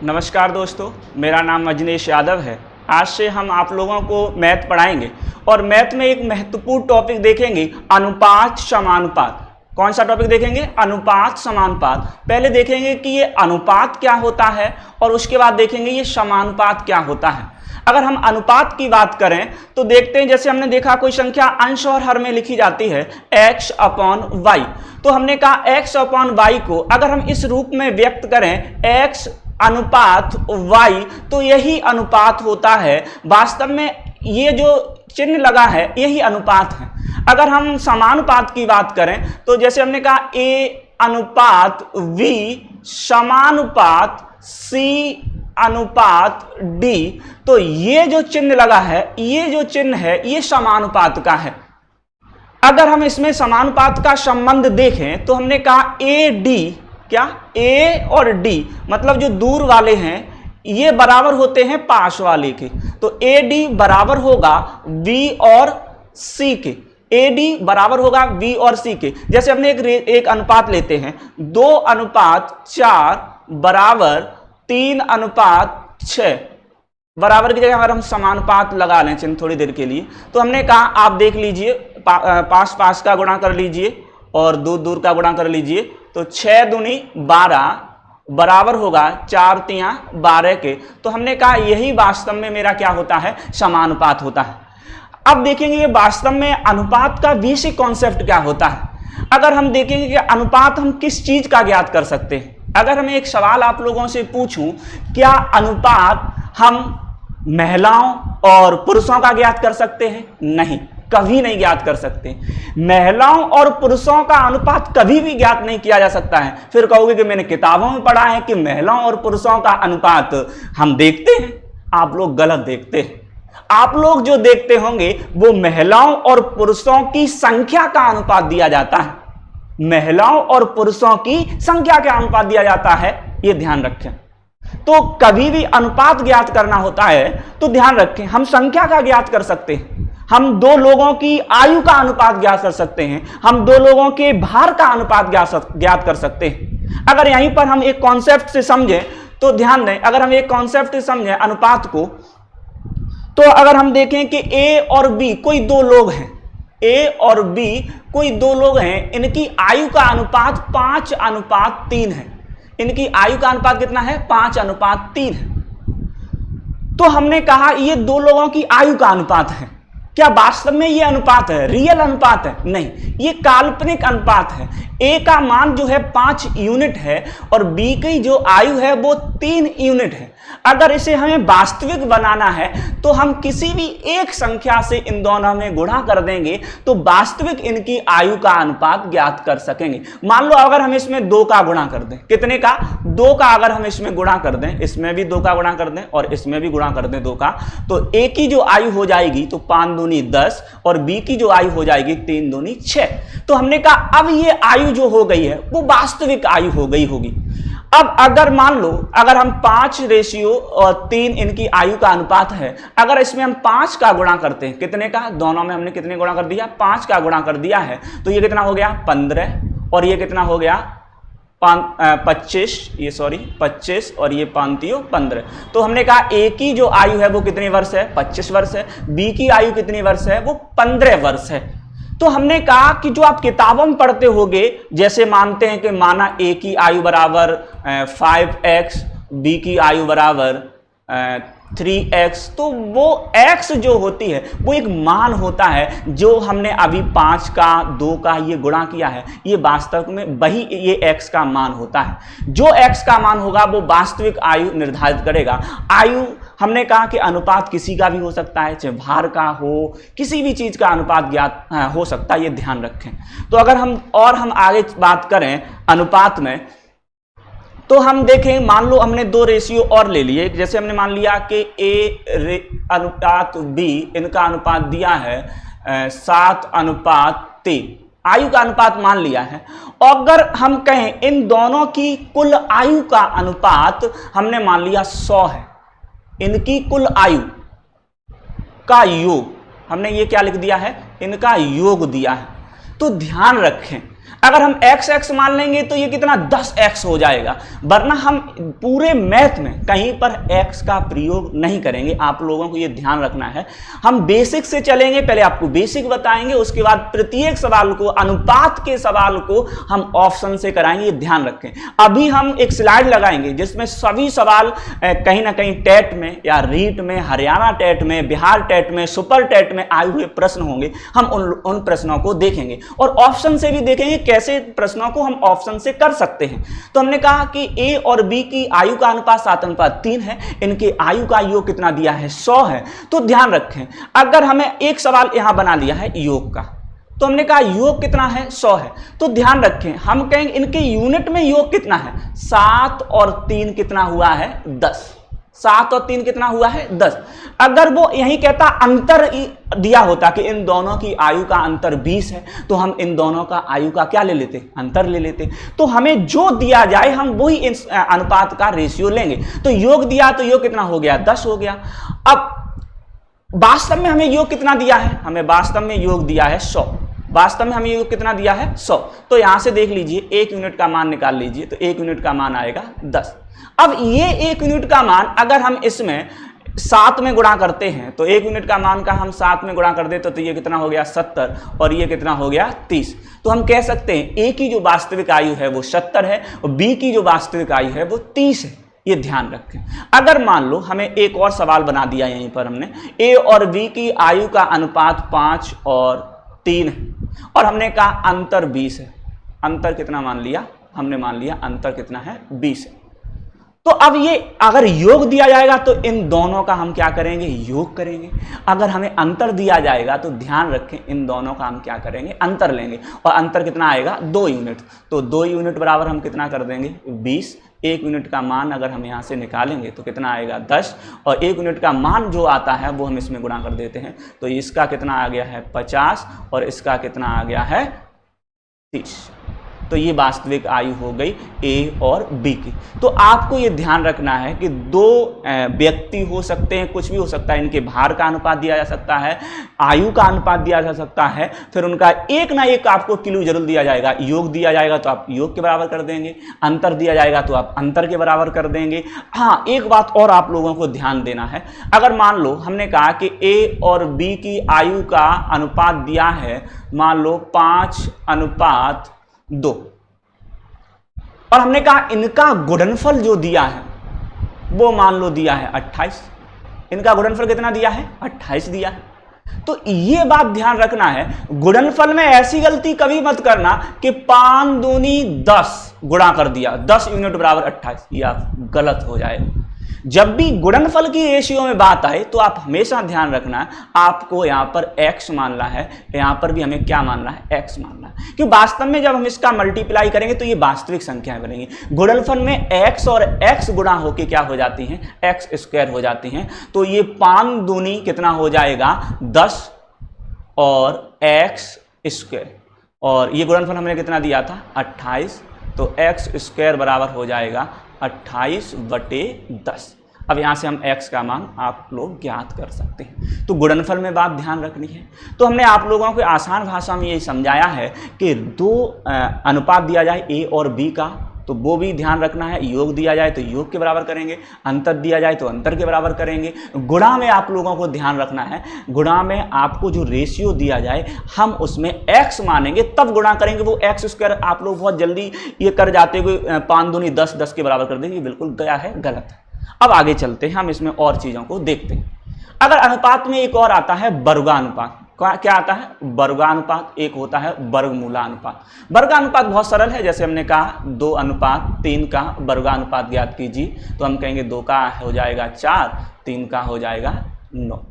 नमस्कार दोस्तों, मेरा नाम अजनेश यादव है। आज से हम आप लोगों को मैथ पढ़ाएंगे और मैथ में एक महत्वपूर्ण टॉपिक देखेंगे, अनुपात समानुपात। कौन सा टॉपिक देखेंगे? अनुपात समानुपात। पहले देखेंगे कि ये अनुपात क्या होता है और उसके बाद देखेंगे ये समानुपात क्या होता है। अगर हम अनुपात की बात करें तो देखते हैं, जैसे हमने देखा कोई संख्या अंश और हर में लिखी जाती है x अपॉन वाई, तो हमने कहा x अपॉन वाई को अगर हम इस रूप में व्यक्त करें x अनुपात y, तो यही अनुपात होता है। वास्तव में ये जो चिन्ह लगा है यही अनुपात है। अगर हम समानुपात की बात करें तो जैसे हमने कहा a अनुपात v समानुपात c अनुपात d, तो ये जो चिन्ह लगा है, ये जो चिन्ह है, ये समानुपात का है। अगर हम इसमें समानुपात का संबंध देखें तो हमने कहा a d, क्या a और d मतलब जो दूर वाले हैं ये बराबर होते हैं पास वाले के, तो AD बराबर होगा V और C के। AD बराबर होगा V और C के। जैसे हमने एक अनुपात लेते हैं 2:4 बराबर 3:6, बराबर की जगह अगर हम समानुपात लगा लें चिन्ह थोड़ी देर के लिए, तो हमने कहा आप देख लीजिए पास पास का गुणा कर लीजिए और दूर दूर का गुणा कर लीजिए, तो 6 दूनी 12 बराबर होगा 4 तिया 12 के। तो हमने कहा यही वास्तव में मेरा क्या होता है? समानुपात होता है। अब देखेंगे ये वास्तव में अनुपात का बेसिक कॉन्सेप्ट क्या होता है। अगर हम देखेंगे कि अनुपात हम किस चीज का ज्ञात कर सकते हैं। अगर मैं एक सवाल आप लोगों से पूछूं, क्या अनुपात हम महिलाओं और पुरुषों का ज्ञात कर सकते हैं? नहीं, कभी नहीं ज्ञात कर सकते। महिलाओं और पुरुषों का अनुपात कभी भी ज्ञात नहीं किया जा सकता है। फिर कहोगे कि मैंने किताबों में पढ़ा है कि महिलाओं और पुरुषों का अनुपात हम देखते हैं। आप लोग गलत देखते हैं। आप लोग जो देखते होंगे वो महिलाओं और पुरुषों की संख्या का अनुपात दिया जाता है। महिलाओं और पुरुषों की संख्या का अनुपात दिया जाता है, ये ध्यान रखें। तो कभी भी अनुपात ज्ञात करना होता है तो ध्यान रखें, हम संख्या का ज्ञात कर सकते हैं, हम दो लोगों की आयु का अनुपात ज्ञात कर सकते हैं, हम दो लोगों के भार का अनुपात ज्ञात कर सकते हैं। अगर यहीं पर हम एक कॉन्सेप्ट से समझें तो ध्यान दें, अगर हम एक कॉन्सेप्ट से समझें अनुपात को, तो अगर हम देखें कि A और B कोई दो लोग हैं, A और B कोई दो लोग हैं, इनकी आयु का अनुपात 5:3 है। इनकी आयु का अनुपात कितना है? 5:3 है। तो हमने कहा ये दो लोगों की आयु का अनुपात है। क्या वास्तव में ये अनुपात है? रियल अनुपात है? नहीं, ये काल्पनिक अनुपात है। A का मान जो है 5 यूनिट है और B की जो आयु है वो 3 यूनिट है। अगर इसे हमें वास्तविक बनाना है तो हम किसी भी एक संख्या से इन दोनों में गुणा कर देंगे तो वास्तविक इनकी आयु का अनुपात ज्ञात कर सकेंगे। मान लो अगर हम इसमें 2 का गुणा कर दें, कितने का? 2 का अगर हम इसमें गुणा कर दें, इसमें भी 2 का गुणा कर दें और इसमें भी गुणा कर दें 2 का, तो A की जो आयु हो जाएगी तो 5 दूनी 10 और B की जो आयु हो जाएगी 3 दूनी 6। तो हमने कहा अब ये आयु जो हो गई है वो वास्तविक आयु हो गई होगी। अब अगर मान लो अगर हम 5:3 इनकी आयु का अनुपात है, अगर इसमें हम 5 का गुणा करते हैं, कितने का? दोनों में हमने कितने गुणा कर दिया? 5 का गुणा कर दिया है, तो ये कितना हो गया? 15 और ये कितना हो गया? 25 और ये 15। तो हमने कहा A की जो आयु है वो कितने वर्ष है? 25 वर्ष है। B की आयु कितनी वर्ष है? वो 15 वर्ष है। तो हमने कहा कि जो आप किताबों में पढ़ते होंगे, जैसे मानते हैं कि माना A की आयु बराबर 5x, B की आयु बराबर 3x, तो वो x जो होती है वो एक मान होता है जो हमने अभी 5 का 2 का ये गुणा किया है, ये वास्तव में वही ये x का मान होता है। जो x का मान होगा वो वास्तविक आयु निर्धारित करेगा। आयु हमने कहा कि अनुपात किसी का भी हो सकता है, चाहे भार का हो, किसी भी चीज का अनुपात ज्ञात हो सकता है, ये ध्यान रखें। तो अगर हम आगे बात करें अनुपात में, तो हम देखें, मान लो हमने 2 रेशियो और ले लिए। जैसे हमने मान लिया कि A अनुपात B, इनका अनुपात दिया है 7:3, आयु का अनुपात मान लिया है। और अगर हम कहें इन दोनों की कुल आयु का अनुपात हमने मान लिया 100 है, इनकी कुल आयु का योग हमने ये क्या लिख दिया है? इनका योग दिया है। तो ध्यान रखें अगर हम x मान लेंगे तो ये कितना 10x हो जाएगा, वरना हम पूरे मैथ में कहीं पर x का प्रयोग नहीं करेंगे। आप लोगों को ये ध्यान रखना है। हम बेसिक से चलेंगे, पहले आपको बेसिक बताएंगे, उसके बाद प्रत्येक सवाल को, अनुपात के सवाल को हम ऑप्शन से कराएंगे, ये ध्यान रखें। अभी हम एक स्लाइड लगाएंगे जिसमें सभी सवाल कहीं ना कहीं टेट में या रीट में, हरियाणा टेट में, बिहार टेट में, सुपर टेट में आए हुए प्रश्न होंगे। हम उन प्रश्नों को देखेंगे और ऑप्शन से भी देखेंगे कैसे प्रश्नों को हम ऑप्शन से कर सकते हैं। तो हमने कहा कि ए और बी की आयु का अनुपात 7:3 है, इनके आयु का योग कितना दिया है 100 है। तो ध्यान रखें, अगर हमें एक सवाल यहां बना लिया है योग का, तो हमने कहा योग कितना है 100 है, तो ध्यान रखें हम कहेंगे इनके यूनिट में योग कितना है, 7 और 3 कितना हुआ है 10, 7 और 3 कितना हुआ है 10। अगर वो यही कहता अंतर दिया होता कि इन दोनों की आयु का अंतर 20 है, तो हम इन दोनों का आयु का क्या ले लेते, अंतर ले लेते। तो हमें जो दिया जाए हम वही इस अनुपात का रेशियो लेंगे। तो योग दिया तो योग कितना हो गया 10 हो गया। अब वास्तव में हमें योग कितना दिया है, हमें वास्तव में योग दिया है 100, वास्तव में हमें योग कितना दिया है 100। तो यहां से देख लीजिए 1 यूनिट का मान निकाल लीजिए, तो 1 यूनिट का मान आएगा 10। अब ये 1 यूनिट का मान अगर हम इसमें 7 में गुणा करते हैं, तो 1 यूनिट का मान का हम 7 में गुणा कर देते तो ये कितना हो गया 70 और ये कितना हो गया 30। तो हम कह सकते हैं ए की जो वास्तविक आयु है वो 70 है और बी की जो वास्तविक आयु है वो 30 है। ये ध्यान रखें। अगर मान लो हमें एक और सवाल बना दिया यहीं पर हमने, ए और बी की आयु का अनुपात 5 और 3 है और हमने कहा अंतर 20 है। अंतर कितना मान लिया, हमने मान लिया अंतर कितना है 20 है। तो अब ये अगर योग दिया जाएगा तो इन दोनों का हम क्या करेंगे, योग करेंगे। अगर हमें अंतर दिया जाएगा तो ध्यान रखें इन दोनों का हम क्या करेंगे, अंतर लेंगे और अंतर कितना आएगा 2 यूनिट। तो 2 यूनिट बराबर हम कितना कर देंगे 20। 1 यूनिट का मान अगर हम यहाँ से निकालेंगे तो कितना आएगा 10 और 1 यूनिट का मान जो आता है वो हम इसमें गुणा कर देते हैं। तो इसका कितना आ गया है 50 और इसका कितना आ गया है 30। तो ये वास्तविक आयु हो गई ए और बी की। तो आपको ये ध्यान रखना है कि 2 व्यक्ति हो सकते हैं, कुछ भी हो सकता है, इनके भार का अनुपात दिया जा सकता है, आयु का अनुपात दिया जा सकता है, फिर उनका एक ना एक आपको क्लू जरूर दिया जाएगा। योग दिया जाएगा तो आप योग के बराबर कर देंगे, अंतर दिया जाएगा तो आप अंतर के बराबर कर देंगे। हाँ, एक बात और आप लोगों को ध्यान देना है, अगर मान लो हमने कहा कि ए और बी की आयु का अनुपात दिया है मान लो 5:2 और हमने कहा इनका गुणनफल जो दिया है वो मान लो दिया है 28, इनका गुणनफल कितना दिया है 28 दिया है। तो ये बात ध्यान रखना है, गुणनफल में ऐसी गलती कभी मत करना कि 5 दूनी 10 गुणा कर दिया 10 यूनिट बराबर 28, यह गलत हो जाएगा। जब भी गुणनफल की रेशियो में बात आए तो आप हमेशा ध्यान रखना है आपको यहाँ पर x मानना है, यहाँ पर भी हमें क्या मानना है x मानना है, क्योंकि वास्तव में जब हम इसका मल्टीप्लाई करेंगे तो ये वास्तविक संख्याएं बनेंगी। गुणनफल में x और x गुणा होके क्या हो जाती हैं, x स्क्वायर हो जाती हैं। तो ये 5 दूनी कितना हो जाएगा 10 और x स्क्वायर, और ये गुणनफल हमने कितना दिया था 28, तो x स्क्वायर बराबर हो जाएगा 28/10। अब यहाँ से हम x का मान आप लोग ज्ञात कर सकते हैं। तो गुणनफल में बात ध्यान रखनी है। तो हमने आप लोगों को आसान भाषा में यही समझाया है कि 2 अनुपात दिया जाए a और b का तो वो भी ध्यान रखना है, योग दिया जाए तो योग के बराबर करेंगे, अंतर दिया जाए तो अंतर के बराबर करेंगे। गुणा में आप लोगों को ध्यान रखना है, गुणा में आपको जो रेशियो दिया जाए हम उसमें x मानेंगे तब गुणा करेंगे। वो x स्क्वायर आप लोग बहुत जल्दी ये कर जाते हो 5 दूनी 10 10 के बराबर कर देंगे, बिल्कुल गया है, गलत है। अब आगे चलते हैं, हम इसमें और चीज़ों को देखते हैं। अगर अनुपात में एक और आता है वर्गानुपात। क्या आता है वर्गानुपात, एक होता है वर्गमूलानुपात। वर्गानुपात बहुत सरल है, जैसे हमने कहा 2:3 का वर्गानुपात ज्ञात कीजिए, तो हम कहेंगे 2 का हो जाएगा 4, 3 का हो जाएगा 9।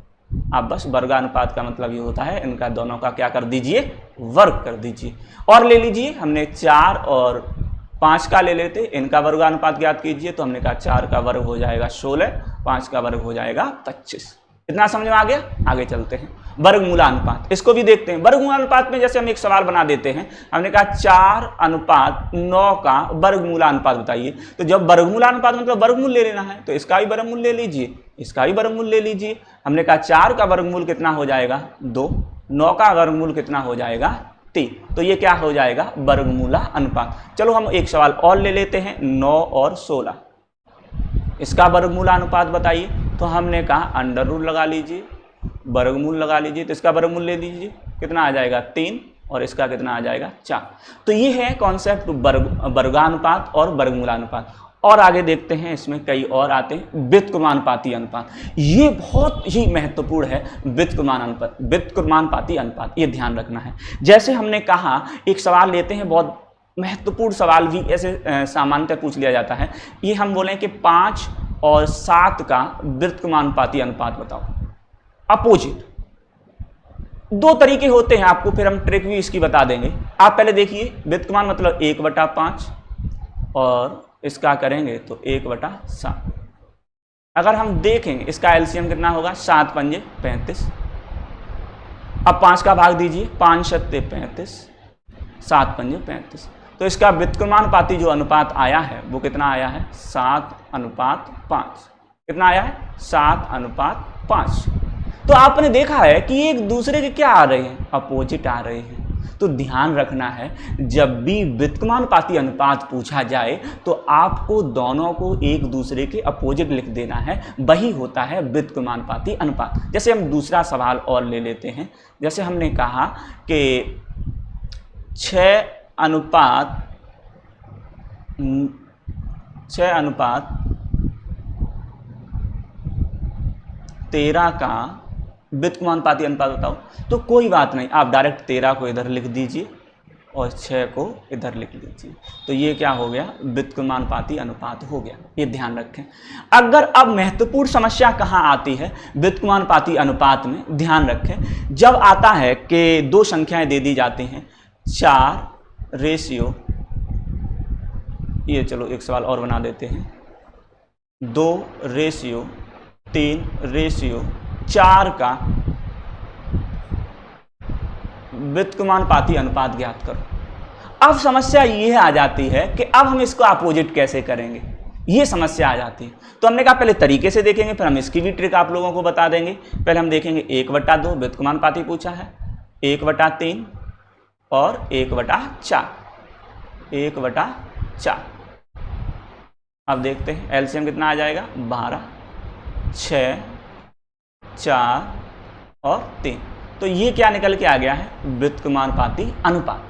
अब बस वर्गानुपात का मतलब ये होता है इनका दोनों का क्या कर दीजिए, वर्ग कर दीजिए। और ले लीजिए, हमने 4 और 5 का ले लेते, इनका वर्गानुपात ज्ञात कीजिए, तो हमने कहा 4 का वर्ग हो जाएगा 16, 5 का वर्ग हो जाएगा 25। इतना समझ में आ गया। आगे चलते हैं, वर्गमूलानुपात, इसको भी देखते हैं। वर्गमूलानुपात में जैसे हम एक सवाल बना देते हैं, हमने कहा 4:9 का वर्गमूलानुपात बताइए। तो जब वर्गमूलानुपात मतलब वर्गमूल ले लेना है तो इसका भी वर्गमूल ले लीजिए, इसका भी वर्गमूल ले लीजिए। हमने कहा 4 का वर्गमूल कितना हो जाएगा 2, 9 का वर्गमूल कितना हो जाएगा 3। तो ये क्या हो जाएगा, वर्गमूला अनुपात। चलो हम एक सवाल और ले लेते हैं, 9 और 16, इसका वर्गमूला अनुपात बताइए। तो हमने कहा अंडर रूट लगा लीजिए, वर्गमूल लगा लीजिए, तो इसका वर्गमूल ले लीजिए, कितना आ जाएगा 3, और इसका कितना आ जाएगा 4। तो ये है कॉन्सेप्ट वर्गानुपात और वर्गमूलानुपात। और आगे देखते हैं, इसमें कई और आते हैं। व्युत्क्रमानुपाती अनुपात, ये बहुत ही महत्वपूर्ण है। व्युत्क्रमानुपाती अनुपात, ये ध्यान रखना है। जैसे हमने कहा, एक सवाल लेते हैं, बहुत महत्वपूर्ण सवाल भी ऐसे सामान्यतः पूछ लिया जाता है। ये हम बोलें कि 5 और 7 का व्युत्क्रमानुपाती अनुपात बताओ, अपोजिट। 2 तरीके होते हैं, आपको फिर हम ट्रिक भी इसकी बता देंगे। आप पहले देखिए, व्युत्क्रमान मतलब 1/5 और इसका करेंगे तो 1/7। अगर हम देखेंगे इसका एलसीएम कितना होगा, 7 पंजे 35। अब 5 का भाग दीजिए, 5 सत्ते 35, 7 पंजे 35। तो इसका व्युत्क्रमानुपाती जो अनुपात आया है वो कितना आया है, 7:5। कितना आया है, 7:5। तो आपने देखा है कि एक दूसरे के क्या आ रहे हैं, अपोजिट आ रहे हैं। तो ध्यान रखना है, जब भी व्युत्क्रमानुपाती अनुपात पूछा जाए तो आपको दोनों को एक दूसरे के अपोजिट लिख देना है, वही होता है व्युत्क्रमानुपाती अनुपात। जैसे हम दूसरा सवाल और ले लेते हैं। जैसे हमने कहा कि 6:13 का व्युत्क्रमानुपाती अनुपात बताओ। तो कोई बात नहीं, आप डायरेक्ट 13 को इधर लिख दीजिए और 6 को इधर लिख लीजिए। तो ये क्या हो गया, व्युत्क्रमानुपाती अनुपात हो गया। ये ध्यान रखें। अगर अब महत्वपूर्ण समस्या कहाँ आती है व्युत्क्रमानुपाती अनुपात में, ध्यान रखें, जब आता है कि 2 संख्याएं दे दी जाती हैं, 4:, ये चलो एक सवाल और बना देते हैं, 2:3:4 का व्युत्क्रमानुपाती अनुपात ज्ञात करो। अब समस्या ये आ जाती है कि अब हम इसको अपोजिट कैसे करेंगे, ये समस्या आ जाती है। तो हमने कहा पहले तरीके से देखेंगे, फिर हम इसकी भी ट्रिक आप लोगों को बता देंगे। पहले हम देखेंगे 1/2 व्युत्क्रमानुपाती पूछा है, 1/3 और 1/4। 1/4। अब देखते हैं एलसीएम कितना आ जाएगा, 12, 6, 4 और 3। तो ये क्या निकल के आ गया है, व्युत्क्रमानुपाती अनुपात।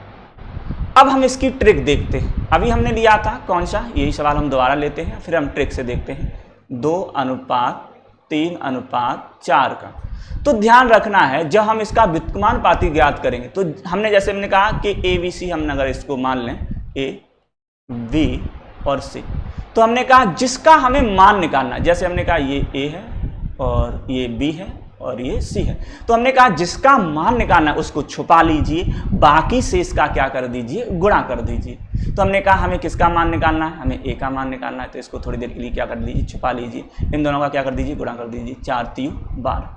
अब हम इसकी ट्रिक देखते हैं। अभी हमने लिया था कौन सा, यही सवाल हम दोबारा लेते हैं, फिर हम ट्रिक से देखते हैं, 2:3:4 का। तो ध्यान रखना है, जब हम इसका व्युत्क्रमानुपाती ज्ञात करेंगे तो हमने कहा कि ABC हम अगर इसको मान लें, A, B और C, तो हमने कहा जिसका हमें मान निकालना, जैसे हमने कहा ये A है और ये B है और ये C है, तो हमने कहा जिसका मान निकालना है उसको छुपा लीजिए, बाकी से इसका क्या कर दीजिए, गुणा कर दीजिए। तो हमने कहा हमें किसका मान निकालना है, हमें A का मान निकालना है, तो इसको थोड़ी देर के लिए क्या कर लीजिए, छुपा लीजिए। इन दोनों का क्या कर दीजिए, गुणा कर दीजिए, 4×3 = 12।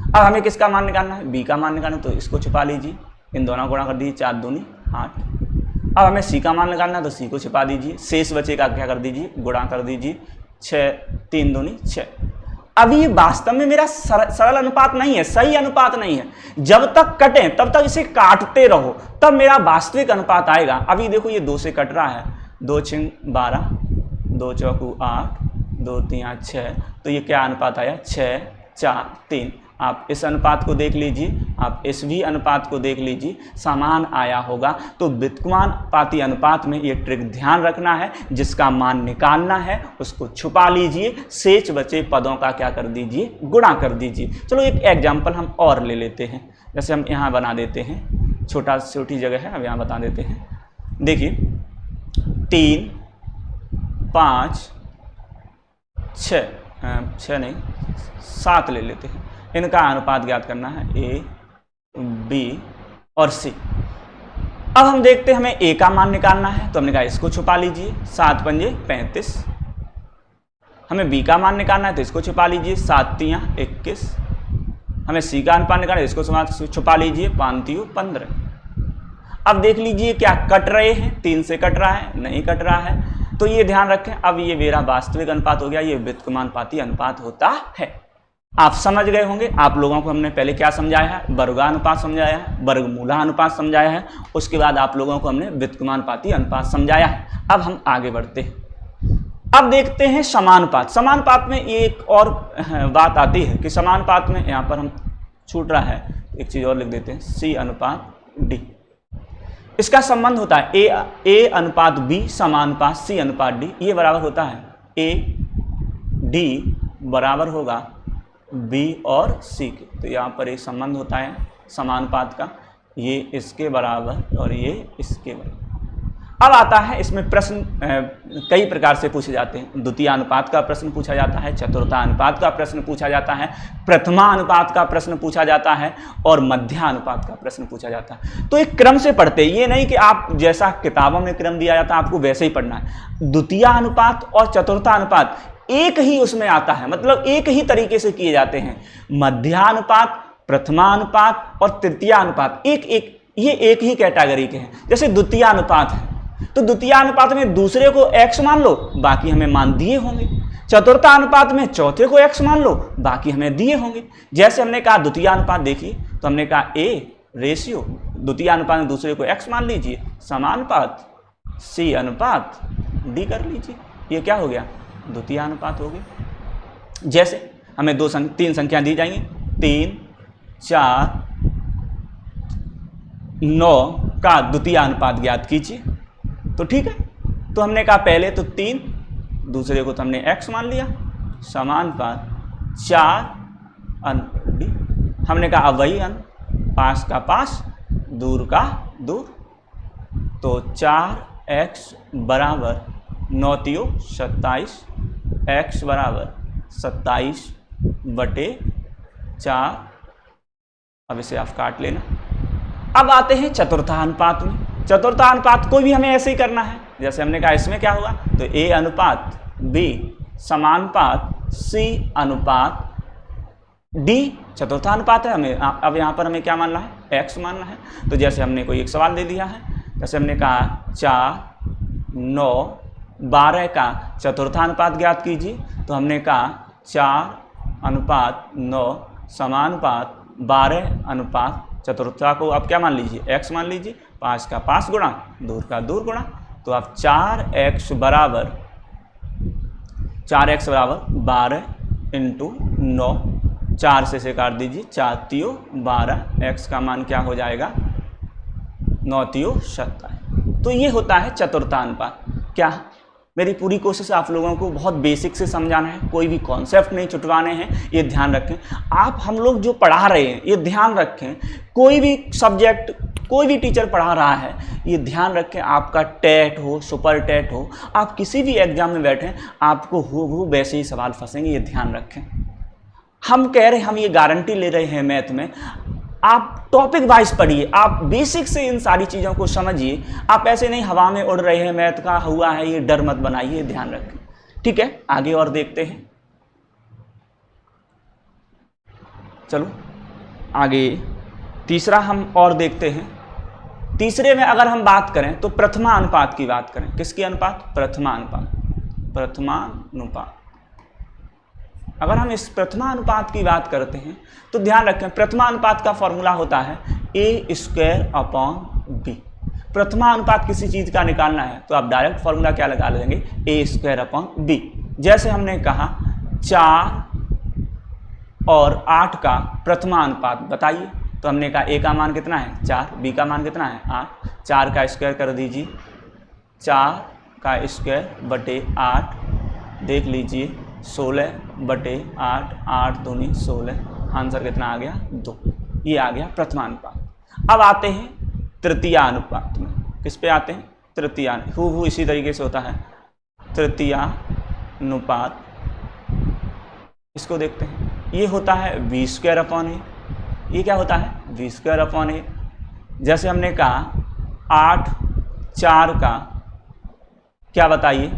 अब हमें किसका मान निकालना है, B का मान निकालना है, तो इसको छुपा लीजिए, इन दोनों गुणा कर दीजिए, 4×2 = 8। अब हमें C का मान निकालना है, तो C को छुपा दीजिए, शेष बचे का क्या कर दीजिए, गुणा कर दीजिए, 3×2 = 6। अभी ये वास्तव में मेरा सरल अनुपात नहीं है, सही अनुपात नहीं है। जब तक कटे तब तक इसे काटते रहो, तब मेरा वास्तविक अनुपात आएगा। अभी देखो ये 2 से कट रहा है, 2×6 = 12, 2×4 = 8, 2×3 = 6। तो ये क्या अनुपात आया, 6:4:3। आप इस अनुपात को देख लीजिए, आप इस भी अनुपात को देख लीजिए, समान आया होगा। तो व्युत्क्रमानुपाती अनुपात में ये ट्रिक ध्यान रखना है, जिसका मान निकालना है उसको छुपा लीजिए, शेष बचे पदों का क्या कर दीजिए, गुणा कर दीजिए। चलो एक एग्जाम्पल हम और ले लेते हैं। जैसे हम यहाँ बना देते हैं, छोटी जगह है, अब यहाँ बता देते हैं। देखिए 3, 5, 7 ले लेते हैं। इनका अनुपात ज्ञात करना है, A, B और C। अब हम देखते हैं हमें A का मान निकालना है, तो हमने कहा इसको छुपा लीजिए, 7×5 = 35। हमें B का मान निकालना है, तो इसको छुपा लीजिए, 7×3 = 21। हमें C का अनुपात निकालना है, इसको छुपा लीजिए, 5×3 = 15। अब देख लीजिए क्या कट रहे हैं, 3 से कट रहा है, नहीं कट रहा है। तो ये ध्यान रखें, अब ये मेरा वास्तविक अनुपात हो गया, ये व्युत्क्रमानुपाती अनुपात होता है। आप समझ गए होंगे। आप लोगों को हमने पहले क्या समझाया है, वर्गानुपात समझाया है, वर्गमूलानुपात समझाया है, उसके बाद आप लोगों को हमने व्युत्क्रमानुपाती अनुपात समझाया है। अब हम आगे बढ़ते हैं, अब देखते हैं समानुपात। समानुपात में एक और बात आती है कि समानुपात में यहाँ पर हम छूट रहा है, एक चीज़ और लिख देते हैं, C अनुपात D। इसका संबंध होता है A अनुपात B समानुपात C अनुपात D। ये बराबर होता है A D बराबर होगा B और C के। तो यहाँ पर एक संबंध होता है समानुपात का, ये इसके बराबर और ये इसके बराबर। अब आता है इसमें प्रश्न कई प्रकार से पूछे जाते हैं। द्वितीयानुपात का प्रश्न पूछा जाता है, चतुर्थानुपात का प्रश्न पूछा जाता है, प्रथमानुपात का प्रश्न पूछा जाता है और मध्यानुपात का प्रश्न पूछा जाता है। तो एक क्रम से पढ़ते, ये नहीं कि आप जैसा किताबों में क्रम दिया जाता है आपको वैसे ही पढ़ना है। द्वितीयानुपात और चतुर्थानुपात एक ही उसमें आता है, मतलब एक ही तरीके से किए जाते हैं। मध्यानुपात, प्रथमानुपात और तृतीयानुपात ये एक ही कैटेगरी के हैं। जैसे द्वितीयानुपात है तो द्वितीयानुपात में दूसरे को x मान लो, बाकी हमें मान दिए होंगे। चतुर्थानुपात में चौथे को x मान लो, बाकी हमें दिए होंगे। जैसे हमने कहा द्वितीयानुपात, देखिए तो हमने कहा A रेशियो, द्वितीयानुपात में दूसरे को x मान लीजिए, समानुपात C अनुपात D कर लीजिए। ये क्या हो गया, द्वितीयानुपात हो गया। जैसे हमें तीन संख्या दी जाएंगी, 3, 4, 9 का द्वितीयानुपात ज्ञात कीजिए। तो ठीक है, तो हमने कहा पहले तो 3, दूसरे को तो हमने x मान लिया, समानुपात 4 D। हमने कहा अब वही अन, 5 का 5, दूर का दूर, तो 4x बराबर 9 तियो 27, x बराबर 27 बटे 4। अब इसे आप काट लेना। अब आते हैं चतुर्थानुपात में। चतुर्थानुपात को भी हमें ऐसे ही करना है, जैसे हमने कहा इसमें क्या होगा, तो A अनुपात B समानुपात C अनुपात D। चतुर्थानुपात है, हमें अब यहाँ पर हमें क्या मानना है, x मानना है। तो जैसे हमने कोई एक सवाल दे दिया है, जैसे हमने कहा 4, 9, 12 का चतुर्थानुपात ज्ञात कीजिए। तो हमने कहा 4 अनुपात 9 समानुपात 12 अनुपात चतुर्था को आप क्या मान लीजिए, x मान लीजिए, 5 का 5 गुणा, दूर का दूर गुणा। तो आप 4x बराबर 12 इंटू 9, 4 से काट दीजिए, 4 तियो 12, x का मान क्या हो जाएगा, 9 तियो 27। तो ये होता है चतुर्थानुपात। क्या मेरी पूरी कोशिश आप लोगों को बहुत बेसिक से समझाना है, कोई भी कॉन्सेप्ट नहीं छुटवाने हैं, ये ध्यान रखें। आप हम लोग जो पढ़ा रहे हैं ये ध्यान रखें, कोई भी सब्जेक्ट कोई भी टीचर पढ़ा रहा है ये ध्यान रखें, आपका टेट हो, सुपर टेट हो, आप किसी भी एग्जाम में बैठें आपको हूबहू वैसे ही सवाल फंसेंगे, ये ध्यान रखें। हम कह रहे हैं, हम ये गारंटी ले रहे हैं मैथ में, आप टॉपिक वाइज पढ़िए, आप बेसिक से इन सारी चीज़ों को समझिए। आप ऐसे नहीं हवा में उड़ रहे हैं, मैथ का हुआ है ये डर मत बनाइए, ध्यान रखें। ठीक है, आगे और देखते हैं। चलो आगे तीसरा हम और देखते हैं। तीसरे में अगर हम बात करें तो प्रथमानुपात की बात करें। किसकी अनुपात, प्रथमानुपात। अगर हम इस प्रथमानुपात की बात करते हैं तो ध्यान रखें, प्रथमानुपात का फॉर्मूला होता है A² B। प्रथमानुपात किसी चीज़ का निकालना है तो आप डायरेक्ट फॉर्मूला क्या लगा लेंगे, A² B। जैसे हमने कहा 4 और 8 का प्रथमानुपात बताइए, तो हमने कहा A का मान कितना है 4, B का मान कितना है 8, 4 का स्क्वायर कर दीजिए, 4 का स्क्वायर बटे 8, देख लीजिए 16 बटे 8, 8 दूनी 16, आंसर कितना आ गया 2। ये आ गया प्रथमानुपात। अब आते हैं तृतीयानुपात में। किस पे आते हैं, तृतीयानुपात। इसी तरीके से होता है तृतीयानुपात। इसको देखते हैं, ये होता है V²/A। ये क्या होता है, V²/A। जैसे हमने कहा 8 4 का क्या बताइए,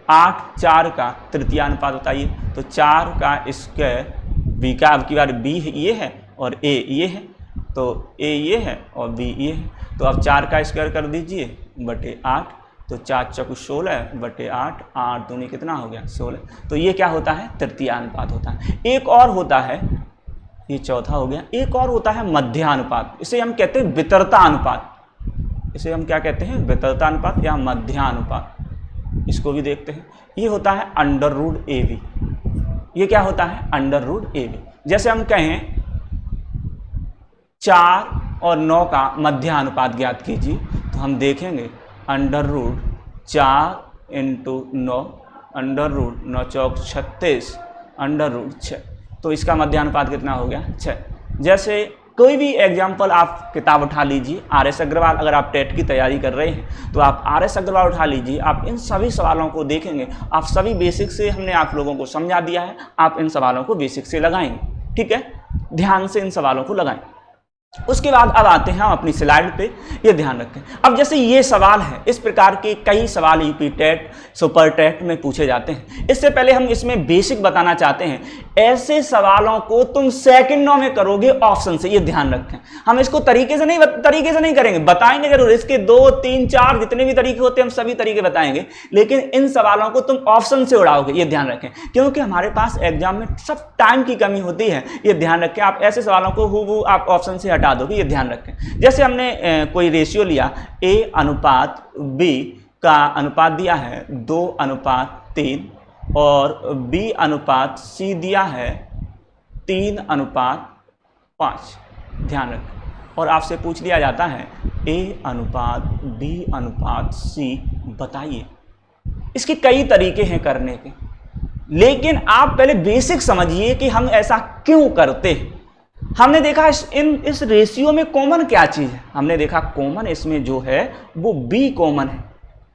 8 4 का तृतीयानुपात बताइए। तो 4 का स्क्वायर, B का अब की बार B ये है और A ये है, तो A ये है और B ये है। तो अब 4 का स्क्वायर कर दीजिए बटे 8, तो 4 चौक 16 बटे 8, 8 दूनी कितना हो गया 16। तो ये क्या होता है, तृतीयानुपात होता है। एक और होता है, ये चौथा हो गया, एक और होता है मध्यानुपात। इसे हम कहते हैं वितरता अनुपात। इसे हम क्या कहते हैं, वितरता अनुपात या मध्यानुपात। इसको भी देखते हैं। ये होता है अंडर रूट ए बी। ये क्या होता है, अंडर रूट ए बी। जैसे हम कहें 4 और 9 का मध्यानुपात ज्ञात कीजिए, तो हम देखेंगे under root 4 into 9, under root 9 चौक 36, अंडर रूट 6। तो इसका मध्यानुपात कितना हो गया, 6। जैसे कोई भी एग्जाम्पल आप किताब उठा लीजिए, RS अग्रवाल, अगर आप टेट की तैयारी कर रहे हैं तो आप RS अग्रवाल उठा लीजिए, आप इन सभी सवालों को देखेंगे। आप सभी बेसिक से हमने आप लोगों को समझा दिया है, आप इन सवालों को बेसिक से लगाएंगे। ठीक है, ध्यान से इन सवालों को लगाएं। उसके बाद अब आते हैं हम अपनी स्लाइड पे, ये ध्यान रखें। अब जैसे ये सवाल है, इस प्रकार के कई सवाल यूपी टेट, सुपर टेट में पूछे जाते हैं। इससे पहले हम इसमें बेसिक बताना चाहते हैं, ऐसे सवालों को तुम सेकंडों में करोगे ऑप्शन से, ये ध्यान रखें। हम इसको तरीके से नहीं करेंगे, बताएंगे जरूर। इसके 2, 3, 4 जितने भी तरीके होते हैं हम सभी तरीके बताएंगे, लेकिन इन सवालों को तुम ऑप्शन से उड़ाओगे, ये ध्यान रखें। क्योंकि हमारे पास एग्जाम में सब टाइम की कमी होती है, ये ध्यान रखें। आप ऐसे सवालों को हूबहू आप ऑप्शन से हटा दोगे, ये ध्यान रखें। जैसे हमने कोई रेशियो लिया, A अनुपात B का अनुपात दिया है 2:3 और B अनुपात C दिया है 3:5। ध्यान रखें। और आपसे पूछ लिया जाता है A अनुपात B अनुपात C बताइए। इसके कई तरीके हैं करने के, लेकिन आप पहले बेसिक समझिए कि हम ऐसा क्यों करते हैं। हमने देखा इस रेशियो में कॉमन क्या चीज है, हमने देखा कॉमन इसमें जो है वो B कॉमन है।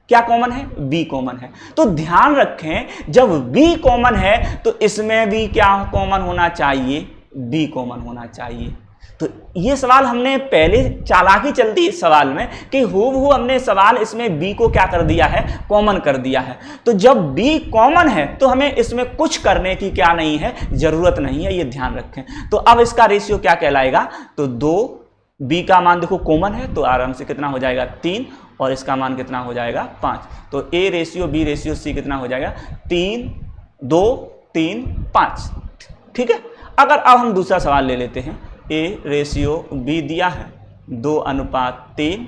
क्या कॉमन है, B कॉमन है। तो ध्यान रखें, जब B कॉमन है तो इसमें भी क्या कॉमन होना चाहिए, B कॉमन होना चाहिए। तो ये सवाल हमने पहले चालाकी चलती इस सवाल में कि हूबहू हमने सवाल इसमें B को क्या कर दिया है, कॉमन कर दिया है। तो जब B कॉमन है तो हमें इसमें कुछ करने की क्या नहीं है, जरूरत नहीं है, ये ध्यान रखें। तो अब इसका रेशियो क्या कहलाएगा, तो 2, B का मान देखो कॉमन है तो आराम से कितना हो जाएगा 3, और इसका मान कितना हो जाएगा 5। तो A ratio B ratio C कितना हो जाएगा 3, 2, 3, 5। ठीक है। अगर अब हम दूसरा सवाल ले लेते हैं, A रेशियो B दिया है 2:3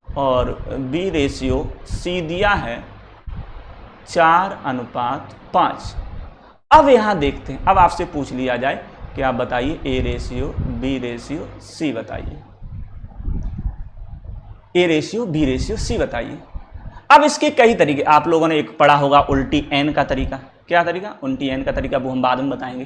और B रेशियो C दिया है 4:5। अब यहाँ देखते हैं, अब आपसे पूछ लिया जाए कि आप बताइए A ratio B ratio C बताइए, A ratio B ratio C बताइए। अब इसके कई तरीके, आप लोगों ने एक पढ़ा होगा उल्टी n का तरीका। क्या तरीका, उल्टी n का तरीका, वो हम बाद में बताएंगे।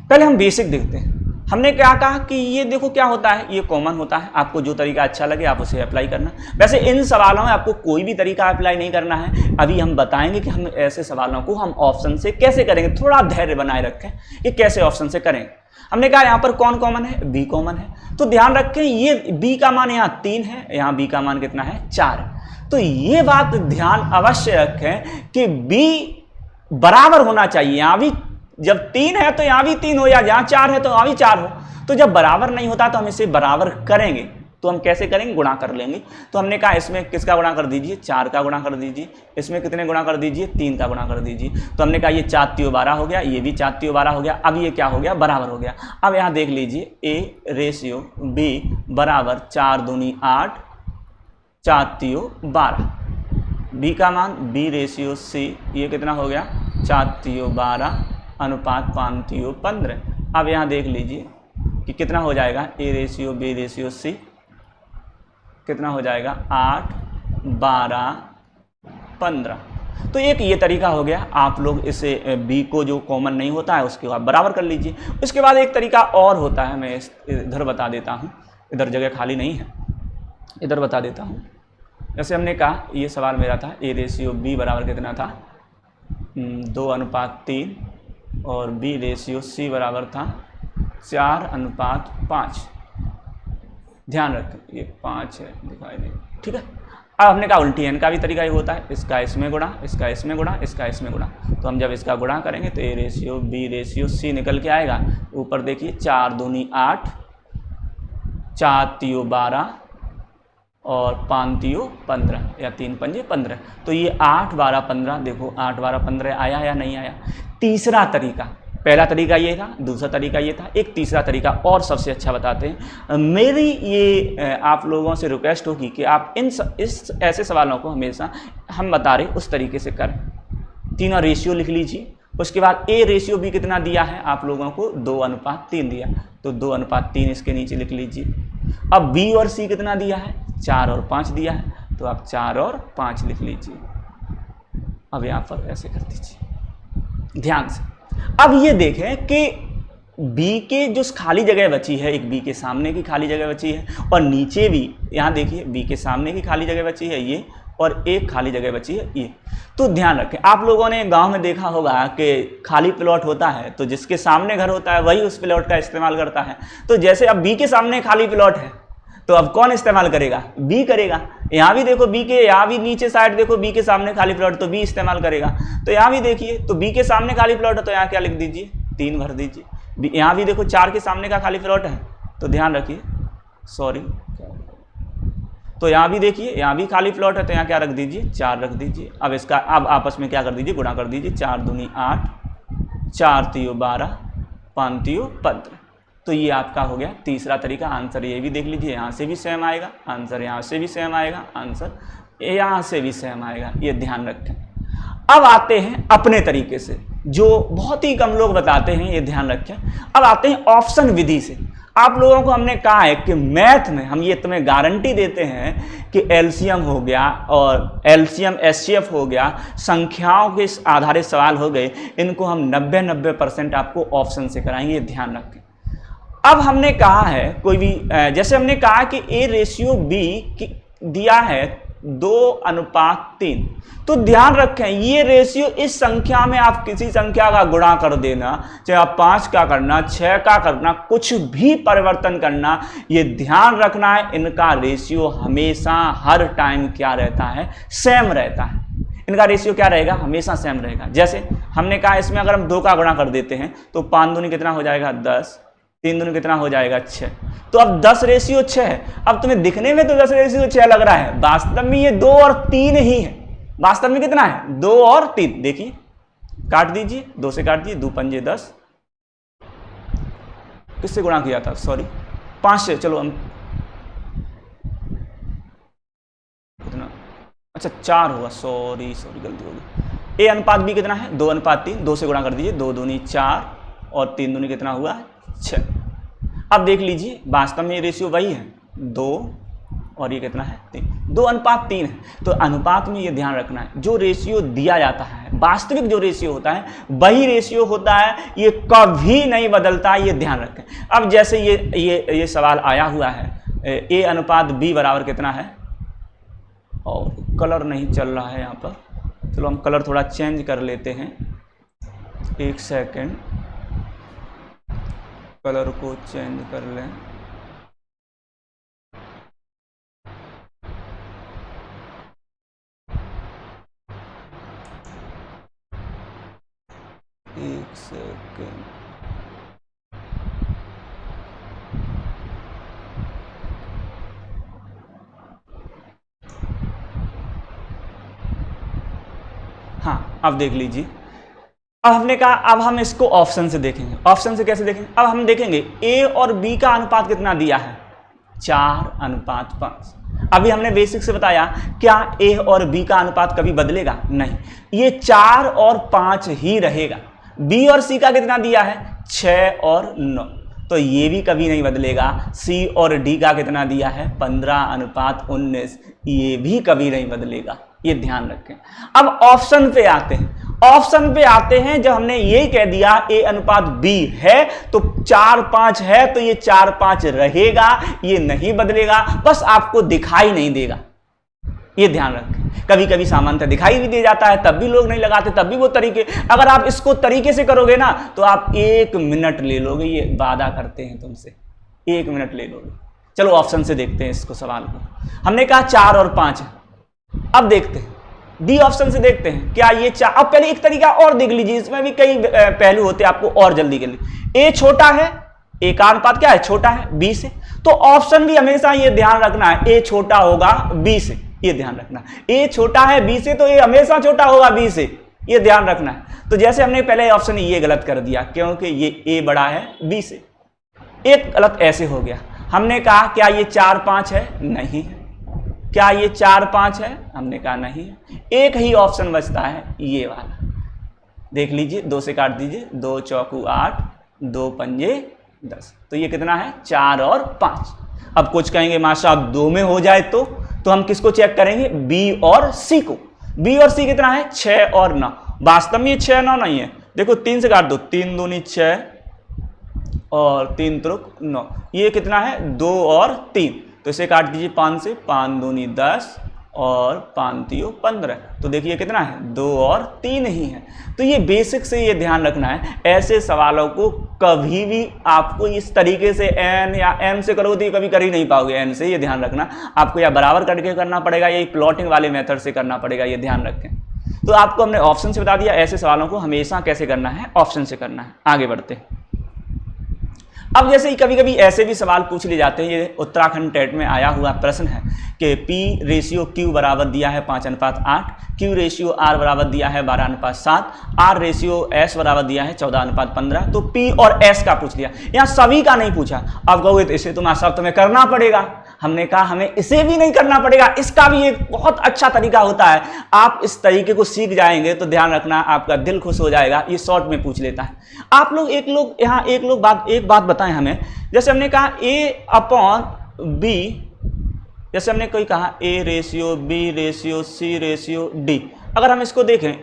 पहले हम बेसिक देखते हैं। हमने क्या कहा कि ये देखो क्या होता है, ये कॉमन होता है। आपको जो तरीका अच्छा लगे आप उसे अप्लाई करना। वैसे इन सवालों में आपको कोई भी तरीका अप्लाई नहीं करना है। अभी हम बताएंगे कि हम ऐसे सवालों को हम ऑप्शन से कैसे करेंगे। थोड़ा धैर्य बनाए रखें, ये कैसे ऑप्शन से करेंगे। हमने कहा यहाँ पर कौन कॉमन है, B कॉमन है। तो ध्यान रखें, ये B का मान यहाँ 3 है, यहाँ B का मान कितना है 4 है। तो ये बात ध्यान अवश्य रखें कि B बराबर होना चाहिए। यहाँ भी जब 3 है तो यहाँ भी 3 हो, या जहाँ 4 है तो यहाँ भी 4 हो। तो जब बराबर नहीं होता तो हम इसे बराबर करेंगे। तो हम कैसे करेंगे, गुणा कर लेंगे। तो हमने कहा इसमें किसका गुणा कर दीजिए, 4 का गुणा कर दीजिए। इसमें कितने गुणा कर दीजिए, 3 का गुणा कर दीजिए। तो हमने कहा ये 4 3 12 हो गया, ये भी 4 3 12 हो गया। अब ये क्या हो गया, बराबर हो गया। अब यहाँ देख लीजिए A रेशियो B बराबर 4 दूनी 8, 4 3 12। B का मान B रेशियो C, ये कितना हो गया 4 3 12 अनुपात 5 3 15। अब यहाँ देख लीजिए कि कितना हो जाएगा, A ratio B ratio C कितना हो जाएगा 8 12 15। तो एक ये तरीका हो गया। आप लोग इसे B को जो कॉमन नहीं होता है उसके बाद बराबर कर लीजिए। उसके बाद एक तरीका और होता है, मैं इधर बता देता हूँ, इधर जगह खाली नहीं है, इधर बता देता हूँ। जैसे हमने कहा ये सवाल मेरा था A रेशियो B बराबर कितना था 2:3 और B रेशियो C बराबर था 4:5। ध्यान रखें ये 5 है, दिखाई नहीं, ठीक है। अब हमने कहा उल्टी n का भी तरीका ये होता है, इसका इसमें गुणा, इसका इसमें गुणा, इसका इसमें गुणा। तो हम जब इसका गुणा करेंगे तो A ratio B ratio C निकल के आएगा। ऊपर देखिए 4 दूनी 8, 4 3 12, और 5 तियो 15 या 3 पंजे 15। तो ये 8 12 15, देखो 8 12 15 आया या नहीं आया। तीसरा तरीका, पहला तरीका ये था, दूसरा तरीका ये था, एक तीसरा तरीका और सबसे अच्छा बताते हैं। मेरी ये आप लोगों से रिक्वेस्ट होगी कि आप इस ऐसे सवालों को हमेशा हम बता रहे उस तरीके से करें। तीनों रेशियो लिख लीजिए, उसके बाद ए रेशियो बी कितना दिया है आप लोगों को, 2:3 दिया, तो 2:3 इसके नीचे लिख लीजिए। अब बी और सी कितना दिया है, 4 और 5 दिया है, तो आप 4 और 5 लिख लीजिए। अब यहाँ पर ऐसे कर दीजिए ध्यान से। अब ये देखें कि बी के जो खाली जगह बची है, एक बी के सामने की खाली जगह बची है और नीचे भी यहाँ देखिए बी के सामने की खाली जगह बची है ये, और एक खाली जगह बची है ये। तो ध्यान रखें, आप लोगों ने गांव में देखा होगा कि खाली प्लॉट होता है तो जिसके सामने घर होता है वही उस प्लॉट का इस्तेमाल करता है। तो जैसे अब बी के सामने खाली प्लॉट है तो अब कौन इस्तेमाल करेगा, बी करेगा। यहाँ भी देखो बी के, यहाँ भी नीचे साइड देखो बी के सामने खाली प्लॉट, तो बी इस्तेमाल करेगा। तो यहाँ भी देखिए, तो बी के सामने खाली प्लॉट है तो यहाँ क्या लिख दीजिए, 3 भर दीजिए। यहाँ भी देखो 4 के सामने का खाली प्लॉट है, तो ध्यान रखिए, सॉरी, तो यहाँ भी देखिए यहाँ भी खाली प्लॉट है तो यहाँ क्या रख दीजिए, 4 रख दीजिए। अब इसका अब आपस में क्या कर दीजिए, गुणा कर दीजिए। 4 दूनी 8, 4 तियो 12, 5 तियो 15। तो ये आपका हो गया तीसरा तरीका। आंसर ये भी देख लीजिए, यहाँ से भी सेम आएगा आंसर, यहाँ से भी सेम आएगा आंसर, यहाँ से भी सेम आएगा, ये ध्यान रखें। अब आते हैं अपने तरीके से, जो बहुत ही कम लोग बताते हैं, ये ध्यान रखें। अब आते हैं ऑप्शन विधि से। आप लोगों को हमने कहा है कि मैथ में हम ये तुम्हें गारंटी देते हैं कि एलसीएम हो गया और एलसीएम एचसीएफ हो गया, संख्याओं के आधारित सवाल हो गए, इनको हम 90% आपको ऑप्शन से कराएंगे, ये ध्यान रखें। अब हमने कहा है कोई भी, जैसे हमने कहा कि ए रेशियो बी दिया है 2:3, तो ध्यान रखें ये रेशियो इस संख्या में आप किसी संख्या का गुणा कर देना, चाहे आप 5 का करना, 6 का करना, कुछ भी परिवर्तन करना, ये ध्यान रखना है इनका रेशियो हमेशा हर टाइम क्या रहता है, सेम रहता है। इनका रेशियो क्या रहेगा, हमेशा सेम रहेगा। जैसे हमने कहा इसमें अगर हम 2 का गुणा कर देते हैं तो 5 दूनी कितना हो जाएगा, 10, 3 दूनी कितना हो जाएगा, 6। तो अब 10 रेशियो 6 है। अब तुम्हें दिखने में तो 10 रेशियो 6 लग रहा है, वास्तव में ये 2 और 3 ही है। वास्तव में कितना है, 2 और 3। देखिए काट दीजिए, 2 से काट दीजिए, 2 पंजे 10, किससे गुणा किया था, सॉरी 5 से, चलो हम कितना, अच्छा 4 हुआ, सॉरी गलती हो गई। ए अनुपात बी कितना है, 2:3, 2 से गुणा कर दीजिए, 2 दूनी 4 और 3 दूनी कितना हुआ, 6। अब देख लीजिए वास्तव में ये रेशियो वही है, 2 और ये कितना है, 3, 2:3 है। तो अनुपात में ये ध्यान रखना है, जो रेशियो दिया जाता है, वास्तविक जो रेशियो होता है वही रेशियो होता है, ये कभी नहीं बदलता, ये ध्यान रखें। अब जैसे ये सवाल आया हुआ है, ए अनुपात बी बराबर कितना है, और कलर नहीं चल रहा है यहाँ पर, चलो हम कलर थोड़ा चेंज कर लेते हैं, 1 सेकेंड, कलर को चेंज कर लें। एक सेकेंड, हाँ अब देख लीजिए। अब हमने कहा अब हम इसको ऑप्शन से देखेंगे। ऑप्शन से कैसे देखेंगे, अब हम देखेंगे ए और बी का अनुपात कितना दिया है, 4:5। अभी हमने बेसिक से बताया, क्या ए और बी का अनुपात कभी बदलेगा, नहीं, ये 4 और 5 ही रहेगा। बी और सी का कितना दिया है, 6 और 9, तो ये भी कभी नहीं बदलेगा। सी और डी का कितना दिया है, 15:19, ये भी कभी नहीं बदलेगा, ये ध्यान रखें। अब ऑप्शन पे आते हैं। ऑप्शन पे आते हैं, जब हमने ये कह दिया ए अनुपात बी है तो 4:5 है, तो ये 4:5 रहेगा, ये नहीं बदलेगा, बस आपको दिखाई नहीं देगा, ये ध्यान रखें। कभी कभी सामान्यतः दिखाई भी दे जाता है, तब भी लोग नहीं लगाते, तब भी वो तरीके, अगर आप इसको तरीके से करोगे ना तो आप 1 मिनट ले लोगे, ये वादा करते हैं तुमसे, 1 मिनट ले लोगे। चलो ऑप्शन से देखते हैं इसको, सवाल को। हमने कहा 4 और 5 है, अब देखते हैं डी ऑप्शन से देखते हैं, क्या ये 4, अब पहले एक तरीका और देख लीजिए, इसमें भी कई पहलू होते हैं, आपको और जल्दी कर लीजिए। ए छोटा है ए का अनुपात क्या है, छोटा है बी से। तो ऑप्शन भी हमेशा ये ध्यान रखना है, ए छोटा होगा बी से, ये ध्यान रखना। ए छोटा है बी से तो ए हमेशा छोटा होगा बी से, ये ध्यान रखना है। तो जैसे हमने पहले ऑप्शन ये गलत कर दिया क्योंकि ये ए बड़ा है बी से, एक गलत ऐसे हो गया। हमने कहा क्या ये 4 5 है, नहीं है। क्या ये 4 5 है, हमने कहा नहीं है। एक ही ऑप्शन बचता है ये वाला, देख लीजिए 2 से काट दीजिए, 2 चौकू 8, 2 पंजे 10। तो ये कितना है, 4 और 5। अब कुछ कहेंगे मास्टर अब 2 में हो जाए तो हम किसको चेक करेंगे, बी और सी को। बी और सी कितना है, 6 और 9। वास्तव में ये 6 9 नहीं है, देखो 3 से काट दो, 3 दूनी 6 और 3 त्रिक 9। ये कितना है, 2 और 3, तो इसे काट दीजिए 5 से, 5 दूनी 10 और 5 तियो 15। तो देखिए कितना है, 2 और 3 ही है। तो ये बेसिक से ये ध्यान रखना है, ऐसे सवालों को कभी भी आपको इस तरीके से एन या एम से करोगे तो कभी कर ही नहीं पाओगे एन से, ये ध्यान रखना। आपको या बराबर करके करना पड़ेगा या प्लॉटिंग वाले मेथड से करना पड़ेगा, ये ध्यान रखें। तो आपको हमने ऑप्शन से बता दिया, ऐसे सवालों को हमेशा कैसे करना है, ऑप्शन से करना है। आगे बढ़ते हैं। अब जैसे ही कभी कभी ऐसे भी सवाल पूछ लिए जाते हैं, ये उत्तराखंड टेट में आया हुआ प्रश्न है कि P रेशियो Q बराबर दिया है 5:8, Q रेशियो R बराबर दिया है 12:7, R रेशियो S बराबर दिया है 14:15। तो P और S का पूछ लिया, यहाँ सभी का नहीं पूछा। अब कहोगे तो इसे तो मास्टर तुम्हें करना पड़ेगा। हमने कहा हमें इसे भी नहीं करना पड़ेगा, इसका भी एक बहुत अच्छा तरीका होता है। आप इस तरीके को सीख जाएंगे तो ध्यान रखना आपका दिल खुश हो जाएगा। ये शॉर्ट में पूछ लेता है। आप लोग एक बात बताएं हमें, जैसे हमने कहा A/B, जैसे हमने कोई कहा A ratio B ratio C ratio D। अगर हम इसको देखें,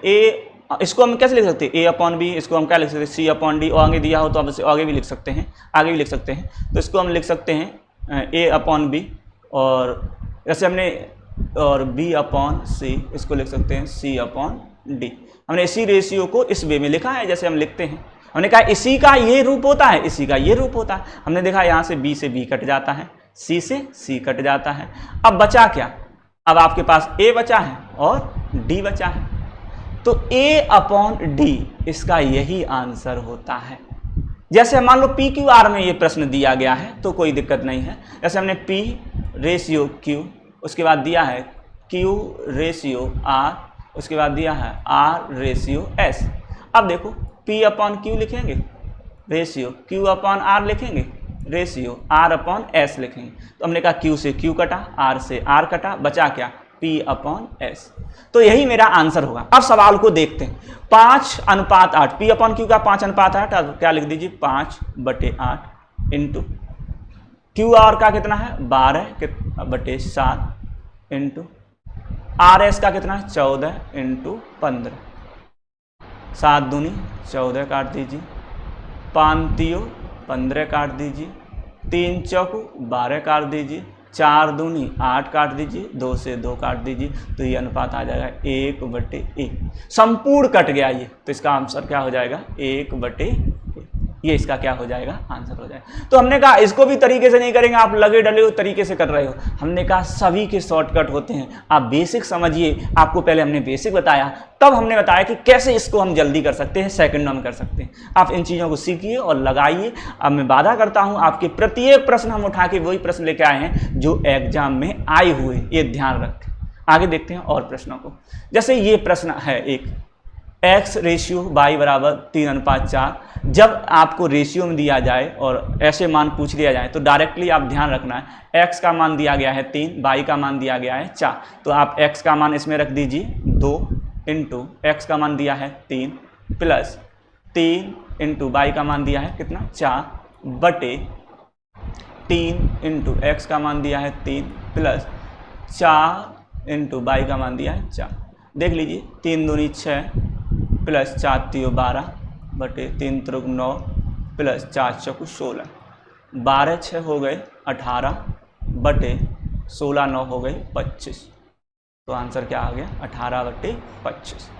इसको हम कैसे लिख सकते हैं, A/B, इसको हम क्या लिख सकते हैं, C/D। और आगे दिया हो तो आप आगे भी लिख सकते हैं, तो इसको हम लिख सकते हैं A/B, और जैसे हमने और B/C, इसको लिख सकते हैं C/D। हमने इसी रेशियो को इस वे में लिखा है जैसे हम लिखते हैं। हमने कहा इसी का ये रूप होता है, इसी का ये रूप होता है। हमने देखा यहाँ से B से B कट जाता है, C से C कट जाता है। अब बचा क्या, अब आपके पास A बचा है और D बचा है। तो A/D इसका यही आंसर होता है। जैसे मान लो PQR में ये प्रश्न दिया गया है तो कोई दिक्कत नहीं है। जैसे हमने P रेशियो Q, उसके बाद दिया है Q रेशियो R, उसके बाद दिया है R रेशियो S। अब देखो P/Q लिखेंगे, रेशियो Q/R लिखेंगे, रेशियो R/S लिखेंगे। तो हमने कहा Q से Q कटा, R से R कटा, बचा क्या, P/S। तो यही मेरा आंसर होगा। अब सवाल को देखते हैं। 5:8, P/Q का 5:8, अब क्या लिख दीजिए 5/8 इंटू QR का कितना है 12/7 इंटू RS का कितना है 14 इंटू 15। 7 दूनी 14 काट दीजिए, 5 तियो 15 काट दीजिए, 3 चौकू 12 काट दीजिए, 4 दूनी 8 काट दीजिए, 2 से 2 काट दीजिए। तो ये अनुपात आ जाएगा 1/1। संपूर्ण कट गया ये, तो इसका आंसर क्या हो जाएगा 1/1। ये इसका क्या हो जाएगा, आंसर हो जाएगा। तो हमने कहा इसको भी तरीके से नहीं करेंगे, आप लगे डले हो तरीके से कर रहे हो। हमने कहा सभी के शॉर्टकट होते हैं, आप बेसिक समझिए। आपको पहले हमने बेसिक बताया, तब हमने बताया कि कैसे इसको हम जल्दी कर सकते हैं, सेकंडों में कर सकते हैं। आप इन चीज़ों को सीखिए और लगाइए। अब मैं वादा करता हूँ आपके प्रत्येक प्रश्न हम उठा के वही प्रश्न लेके आए हैं जो एग्जाम में आए हुए, ये ध्यान रखें। आगे देखते हैं और प्रश्नों को। जैसे ये प्रश्न है एक, x रेशियो y बराबर 3:4। जब आपको रेशियो में दिया जाए और ऐसे मान पूछ लिया जाए तो डायरेक्टली आप ध्यान रखना है, x का मान दिया गया है 3, y का मान दिया गया है 4। तो आप x का मान इसमें रख दीजिए 2 इंटू x का मान दिया है 3 प्लस 3 इंटू y का मान दिया है कितना 4 बटे 3 इंटू x का मान दिया है 3 प्लस 4 इंटू y का मान दिया है 4। देख लीजिए 3 दूनी 6 प्लस 4 तियो 12 बटे 3 त्रिक 9 प्लस 4 चौकू 16। 12 6 हो गए 18 बटे 16 9 हो गए 25। तो आंसर क्या आ गया 18/25।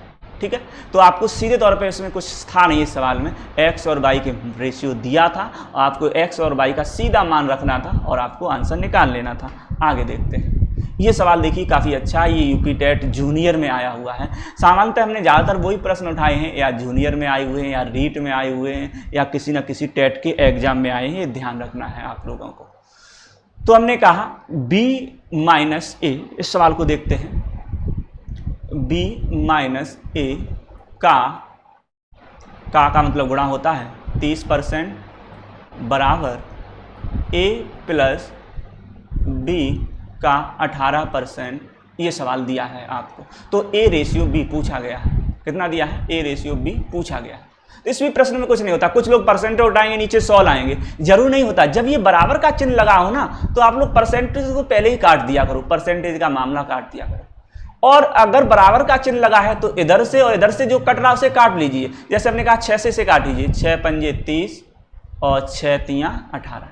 ठीक है, तो आपको सीधे तौर पे इसमें कुछ था नहीं इस सवाल में, x और y के रेशियो दिया था, आपको x और y का सीधा मान रखना था और आपको आंसर निकाल लेना था। आगे देखते हैं। ये सवाल देखिए काफ़ी अच्छा है, ये यूपी टेट जूनियर में आया हुआ है। सामान्यतः हमने ज़्यादातर वही प्रश्न उठाए हैं या जूनियर में आए हुए हैं या रीट में आए हुए हैं या किसी न किसी टेट के एग्जाम में आए हैं, ये ध्यान रखना है आप लोगों को। तो हमने कहा b माइनस ए, इस सवाल को देखते हैं। b माइनस ए का मतलब गुणा होता है 30% बराबर a प्लस b का 18%, ये सवाल दिया है आपको। तो a रेशियो b पूछा गया है, कितना दिया है, a रेशियो b पूछा गया है। तो इस भी प्रश्न में कुछ नहीं होता, कुछ लोग परसेंटेज उठाएंगे नीचे 100 लाएंगे, जरूर नहीं होता। जब ये बराबर का चिन्ह लगा हो ना तो आप लोग परसेंटेज को पहले ही काट दिया करो, परसेंटेज का मामला काट दिया करो। और अगर बराबर का चिन्ह लगा है तो इधर से और इधर से जो कट रहा उसे काट लीजिए। जैसे हमने कहा 6 से काट लीजिए, 6 पंजे 30 और 6 तियां 18।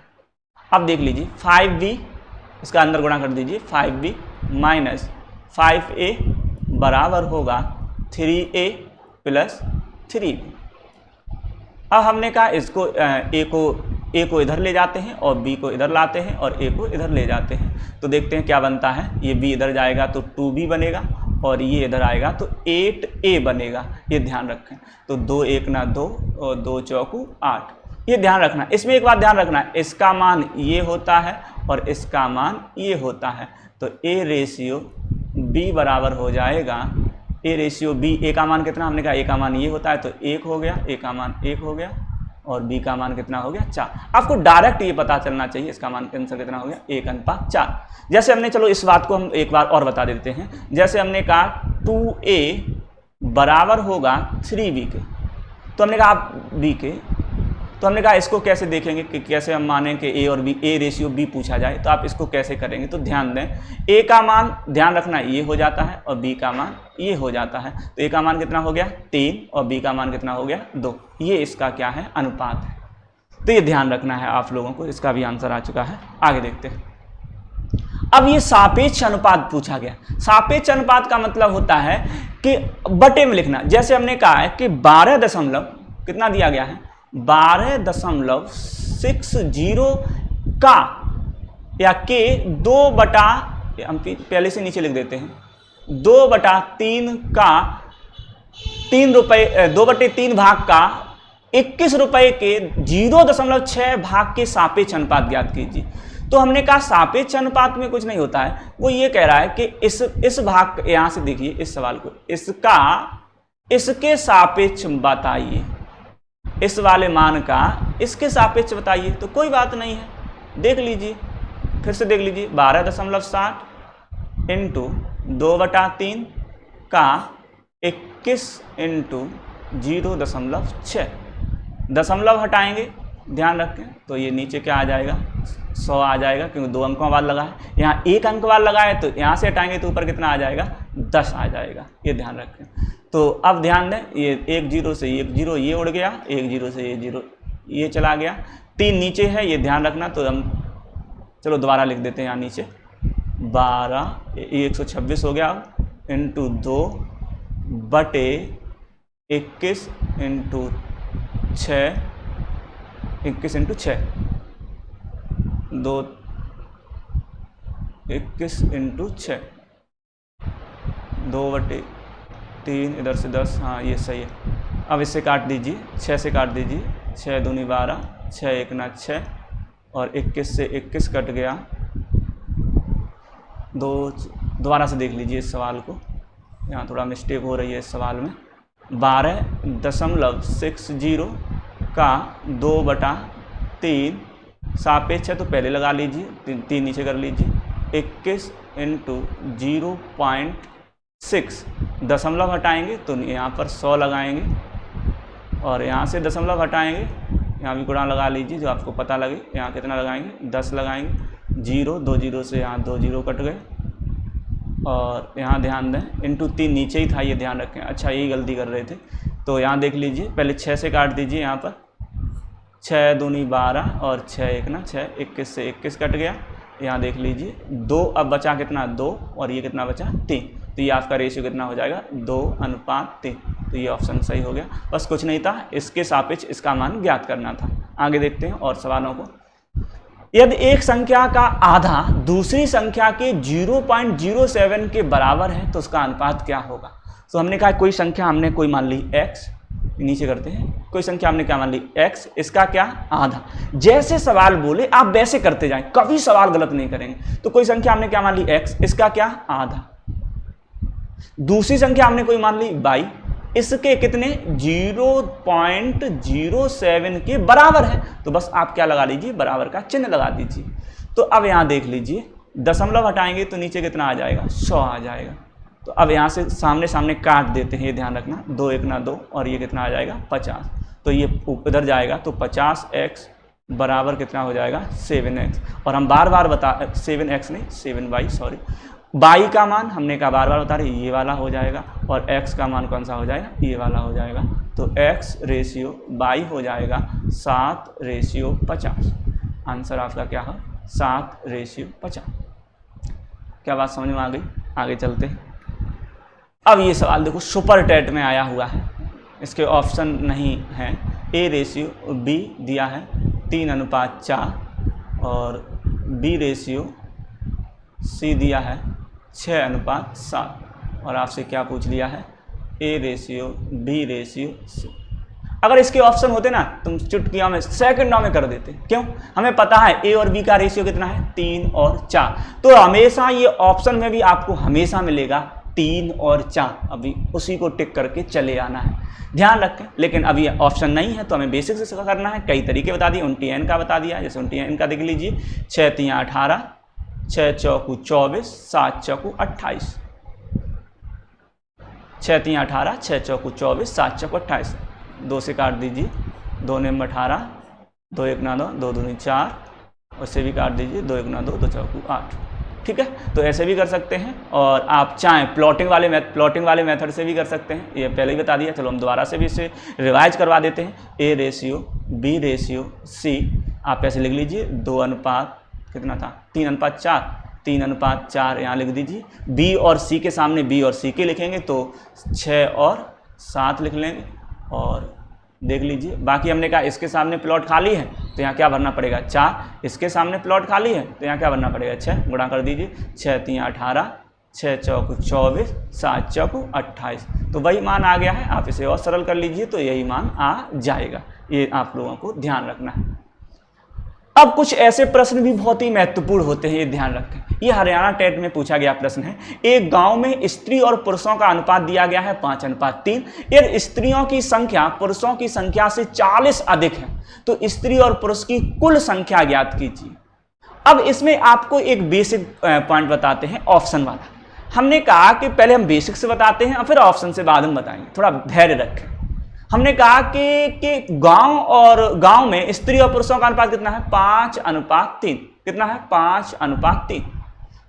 अब देख लीजिए 5b, इसका अंदर गुणा कर दीजिए, 5b माइनस 5a बराबर होगा 3a प्लस 3b। अब हमने कहा इसको a को इधर ले जाते हैं और b को इधर लाते हैं और a को इधर ले जाते हैं, तो देखते हैं क्या बनता है। ये b इधर जाएगा तो 2b बनेगा और ये इधर आएगा तो 8a बनेगा, ये ध्यान रखें। तो 2 1 ना 2 और 2 चौकू 8, ये ध्यान रखना। इसमें एक बात ध्यान रखना, इसका मान ये होता है और इसका मान ये होता है, तो a रेशियो b बराबर हो जाएगा, a रेशियो b, a का मान कितना, हमने कहा a का मान ये होता है तो 1 हो गया, a का मान 1 हो गया और b का मान कितना हो गया 4। आपको डायरेक्ट ये पता चलना चाहिए इसका मान आंसर कितना हो गया 1:4। जैसे हमने, चलो इस बात को हम एक बार और बता देते हैं। जैसे हमने कहा 2a बराबर होगा 3b के, तो हमने कहा b के, तो हमने कहा इसको कैसे देखेंगे कि कैसे हम माने कि a और b, a रेशियो b पूछा जाए, तो आप इसको कैसे करेंगे। तो ध्यान दें, a का मान ध्यान रखना ये हो जाता है और b का मान ये हो जाता है। तो a का मान कितना हो गया 3 और b का मान कितना हो गया 2, ये इसका क्या है, अनुपात है। तो ये ध्यान रखना है आप लोगों को। इसका भी आंसर आ चुका है, आगे देखते हैं। अब ये सापेक्ष अनुपात पूछा गया। सापेक्ष अनुपात का मतलब होता है कि बटे में लिखना। जैसे हमने कहा है कि 12 दशमलव कितना दिया गया है, 12.60 का या के 2 बटा, हम पहले से नीचे लिख देते हैं, 2/3 का 3 रुपये, 2/3 भाग का 21 रुपये के 0.6 भाग के सापेक्ष अनुपात ज्ञात कीजिए। तो हमने कहा सापेक्ष अनुपात में कुछ नहीं होता है, वो ये कह रहा है कि इस भाग, यहां से देखिए इस सवाल को, इसके सापेक्ष बताइए, इस वाले मान का इसके सापेक्ष बताइए। तो कोई बात नहीं है, देख लीजिए, फिर से देख लीजिए, 12.60 इंटू 2/3 का 21 इंटू 0.6, दशमलव हटाएंगे, ध्यान रखें, तो ये नीचे क्या आ जाएगा 100 आ जाएगा, क्योंकि 2 अंकों बाद लगा है। यहाँ 1 अंक बाद लगा है तो यहाँ से हटाएंगे तो ऊपर कितना आ जाएगा 10 आ जाएगा, ये ध्यान रखें। तो अब ध्यान दें, ये 1 0 से 1 0 ये उड़ गया, 1 0 से 1 0 ये चला गया, 3 नीचे है, ये ध्यान रखना। तो हम चलो दोबारा लिख देते हैं यहाँ नीचे, 12 126 हो गया, इंटू 2/21 इंटू 6, 21 इंटू 6, 2 21 इंटू 6, 2/3 इधर से 10, हाँ ये सही है। अब इससे काट दीजिए, 6 से काट दीजिए, 6 दूनी 12, 6 1 ना 6 और 21 से 21 कट गया, 2, दोबारा से देख लीजिए इस सवाल को, यहाँ थोड़ा मिस्टेक हो रही है इस सवाल में। 12.60 का 2/3 सापेक्ष है तो पहले लगा लीजिए, 3 नीचे कर लीजिए, 21 इंटू 0.6, दशमलव हटाएंगे तो यहाँ पर 100 लगाएंगे और यहाँ से दशमलव हटाएंगे, यहाँ भी गुणा लगा लीजिए जो आपको पता लगे। यहाँ कितना लगाएंगे 10 लगाएंगे, 0 2 0 से यहाँ 2 0 कट गए और यहाँ ध्यान दें इंटू 3 नीचे ही था, ये ध्यान रखें। अच्छा यही गलती कर रहे थे, तो यहाँ देख लीजिए, पहले 6 से काट दीजिए, यहाँ पर 6 दूनी 12 और 6 1 ना 6, 21 से 21 कट गया, यहाँ देख लीजिए 2, अब बचा कितना 2 और ये कितना बचा 3, तो ये आपका रेशियो कितना हो जाएगा 2:3। तो ये ऑप्शन सही हो गया, बस कुछ नहीं था, इसके सापेक्ष इसका मान ज्ञात करना था। आगे देखते हैं और सवालों को। यदि एक संख्या का आधा दूसरी संख्या के 0.07 के बराबर है तो उसका अनुपात क्या होगा। तो हमने कहा कोई संख्या हमने कोई मान ली x, नीचे करते हैं, कोई संख्या हमने क्या मान ली x, इसका क्या आधा। जैसे सवाल बोले आप वैसे करते जाएं, कभी सवाल गलत नहीं करेंगे। तो कोई संख्या हमने क्या मान ली x, इसका क्या आधा। दूसरी संख्या हमने कोई मान ली y, इसके कितने 0.07 के बराबर है। तो बस आप क्या लगा लीजिए, बराबर का चिन्ह लगा दीजिए। तो अब यहां देख लीजिए, दशमलव हटाएंगे तो नीचे कितना आ जाएगा 100 आ जाएगा। तो अब यहाँ से सामने सामने काट देते हैं, ये ध्यान रखना, 2 1 ना 2 और ये कितना आ जाएगा 50। तो ये उधर जाएगा तो 50x बराबर कितना हो जाएगा 7x। और हम बार बार बता 7x नहीं 7y सॉरी, y का मान हमने कहा बार बार बता रहे ये वाला हो जाएगा और x का मान कौन सा हो जाएगा, ये वाला हो जाएगा। तो x रेशियो y हो जाएगा 7:50। आंसर आपका क्या है 7:50। क्या बात समझ में आ गई। आगे चलते हैं। अब ये सवाल देखो सुपर टेट में आया हुआ है, इसके ऑप्शन नहीं है। a/b दिया है 3:4 और b/c दिया है 6:7 और आपसे क्या पूछ लिया है a/b/c। अगर इसके ऑप्शन होते ना तुम चुटकियों में सेकंडों में कर देते। क्यों, हमें पता है a और b का रेशियो कितना है 3 और 4। तो हमेशा ये ऑप्शन में भी आपको हमेशा मिलेगा 3 और 4, अभी उसी को टिक करके चले आना है, ध्यान रखें। लेकिन अभी ऑप्शन नहीं है तो हमें बेसिक से करना है। कई तरीके बता दिए, 29n का बता दिया, जैसे 29n का देख लीजिए 6 3 18, 6 चौकू 24, 7 चौकू 28, 6 3 18, 6 चौकू 24, 7 चौकू 28। 2 से काट दीजिए, 2 9 18, 2 1 ना 2, 2 2 4, उससे भी काट दीजिए, 2 1 ना 2, 2 चौकू 8। ठीक है, तो ऐसे भी कर सकते हैं और आप चाहें प्लॉटिंग वाले मेथड से भी कर सकते हैं। ये पहले ही बता दिया, चलो हम दोबारा से भी इसे रिवाइज करवा देते हैं। a/b/c आप ऐसे लिख लीजिए 2 अनुपात कितना था 3:4, 3:4 यहाँ लिख दीजिए। b और c के सामने b और c के लिखेंगे तो 6 और 7 लिख लेंगे और देख लीजिए। बाकी हमने कहा इसके सामने प्लॉट खाली है तो यहाँ क्या भरना पड़ेगा 4, इसके सामने प्लॉट खाली है तो यहाँ क्या भरना पड़ेगा 6, गुणा कर दीजिए 6 3 18, 6 चौकू 24, 7 चौकू 28। तो वही मान आ गया है, आप इसे और सरल कर लीजिए तो यही मान आ जाएगा। ये आप लोगों को ध्यान रखना है। अब कुछ ऐसे प्रश्न भी बहुत ही महत्वपूर्ण होते हैं, ये ध्यान रखें। ये हरियाणा टेट में पूछा गया प्रश्न है। एक गांव में स्त्री और पुरुषों का अनुपात दिया गया है 5:3। यदि स्त्रियों की संख्या पुरुषों की संख्या से 40 अधिक है तो स्त्री और पुरुष की कुल संख्या ज्ञात कीजिए। अब इसमें आपको एक बेसिक पॉइंट बताते हैं, ऑप्शन वाला। हमने कहा कि पहले हम बेसिक से बताते हैं और फिर ऑप्शन से बाद में बताएंगे, थोड़ा धैर्य रखें। हमने कहा कि गांव में स्त्री और पुरुषों का अनुपात कितना है 5:3। कितना है 5:3।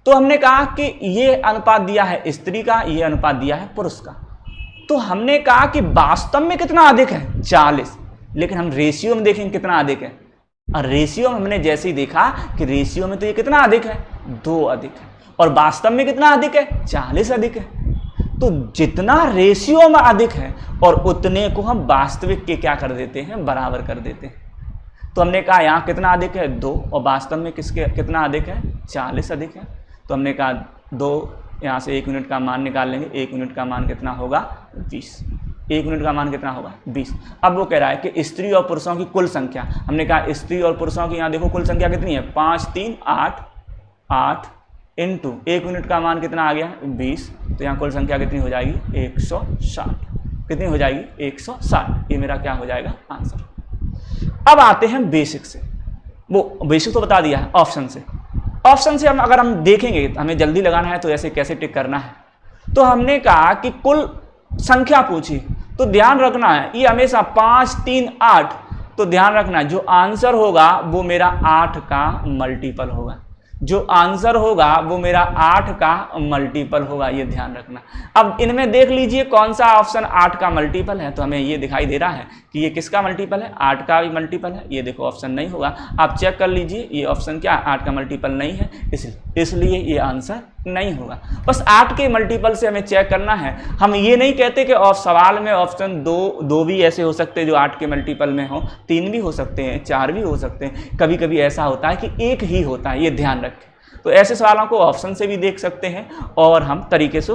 तो हमने कहा कि ये अनुपात दिया है स्त्री का, ये अनुपात दिया है पुरुष का। तो हमने कहा कि वास्तव में कितना अधिक है 40, लेकिन हम रेशियो में देखेंगे कितना अधिक है। और रेशियो में हमने जैसे ही देखा कि रेशियो में तो ये कितना अधिक है 2 अधिक है और वास्तव में कितना अधिक है 40 अधिक है। तो जितना रेशियो में अधिक है और उतने को हम वास्तविक के क्या कर देते हैं बराबर कर देते हैं। तो हमने कहा यहाँ कितना अधिक है 2 और वास्तव में किसके कितना अधिक है 40 अधिक है। तो हमने कहा 2, यहाँ से 1 यूनिट का मान निकाल लेंगे। 1 यूनिट का मान कितना होगा 20। 1 यूनिट का मान कितना होगा 20। अब वो कह रहा है कि स्त्री और पुरुषों की कुल संख्या। हमने कहा स्त्री और पुरुषों की यहाँ देखो कुल संख्या कितनी है 5 3 8 8 इंटू 1 यूनिट का मान कितना आ गया 20। तो यहाँ कुल संख्या कितनी हो जाएगी 160। कितनी हो जाएगी 160। ये मेरा क्या हो जाएगा आंसर। अब आते हैं बेसिक से। वो बेसिक तो बता दिया है ऑप्शन से। ऑप्शन से हम अगर हम देखेंगे हमें जल्दी लगाना है तो ऐसे कैसे टिक करना है। तो हमने कहा कि कुल संख्या पूछी तो ध्यान रखना है ये हमेशा 5 3 8। तो ध्यान रखना जो आंसर होगा वो मेरा 8 का मल्टीपल होगा। जो आंसर होगा वो मेरा 8 का मल्टीपल होगा, ये ध्यान रखना। अब इनमें देख लीजिए कौन सा ऑप्शन 8 का मल्टीपल है, तो हमें ये दिखाई दे रहा है कि ये किसका मल्टीपल है, 8 का भी मल्टीपल है। ये देखो ऑप्शन नहीं होगा, आप चेक कर लीजिए, ये ऑप्शन क्या 8 का मल्टीपल नहीं है, इसलिए ये आंसर नहीं होगा। बस 8 के मल्टीपल से हमें चेक करना है। हम ये नहीं कहते कि सवाल में ऑप्शन दो भी ऐसे हो सकते हैं जो 8 के मल्टीपल में हो, 3 भी हो सकते हैं, 4 भी हो सकते हैं, कभी कभी ऐसा होता है कि एक ही होता है, ये ध्यान रखें। तो ऐसे सवालों को ऑप्शन से भी देख सकते हैं और हम तरीके से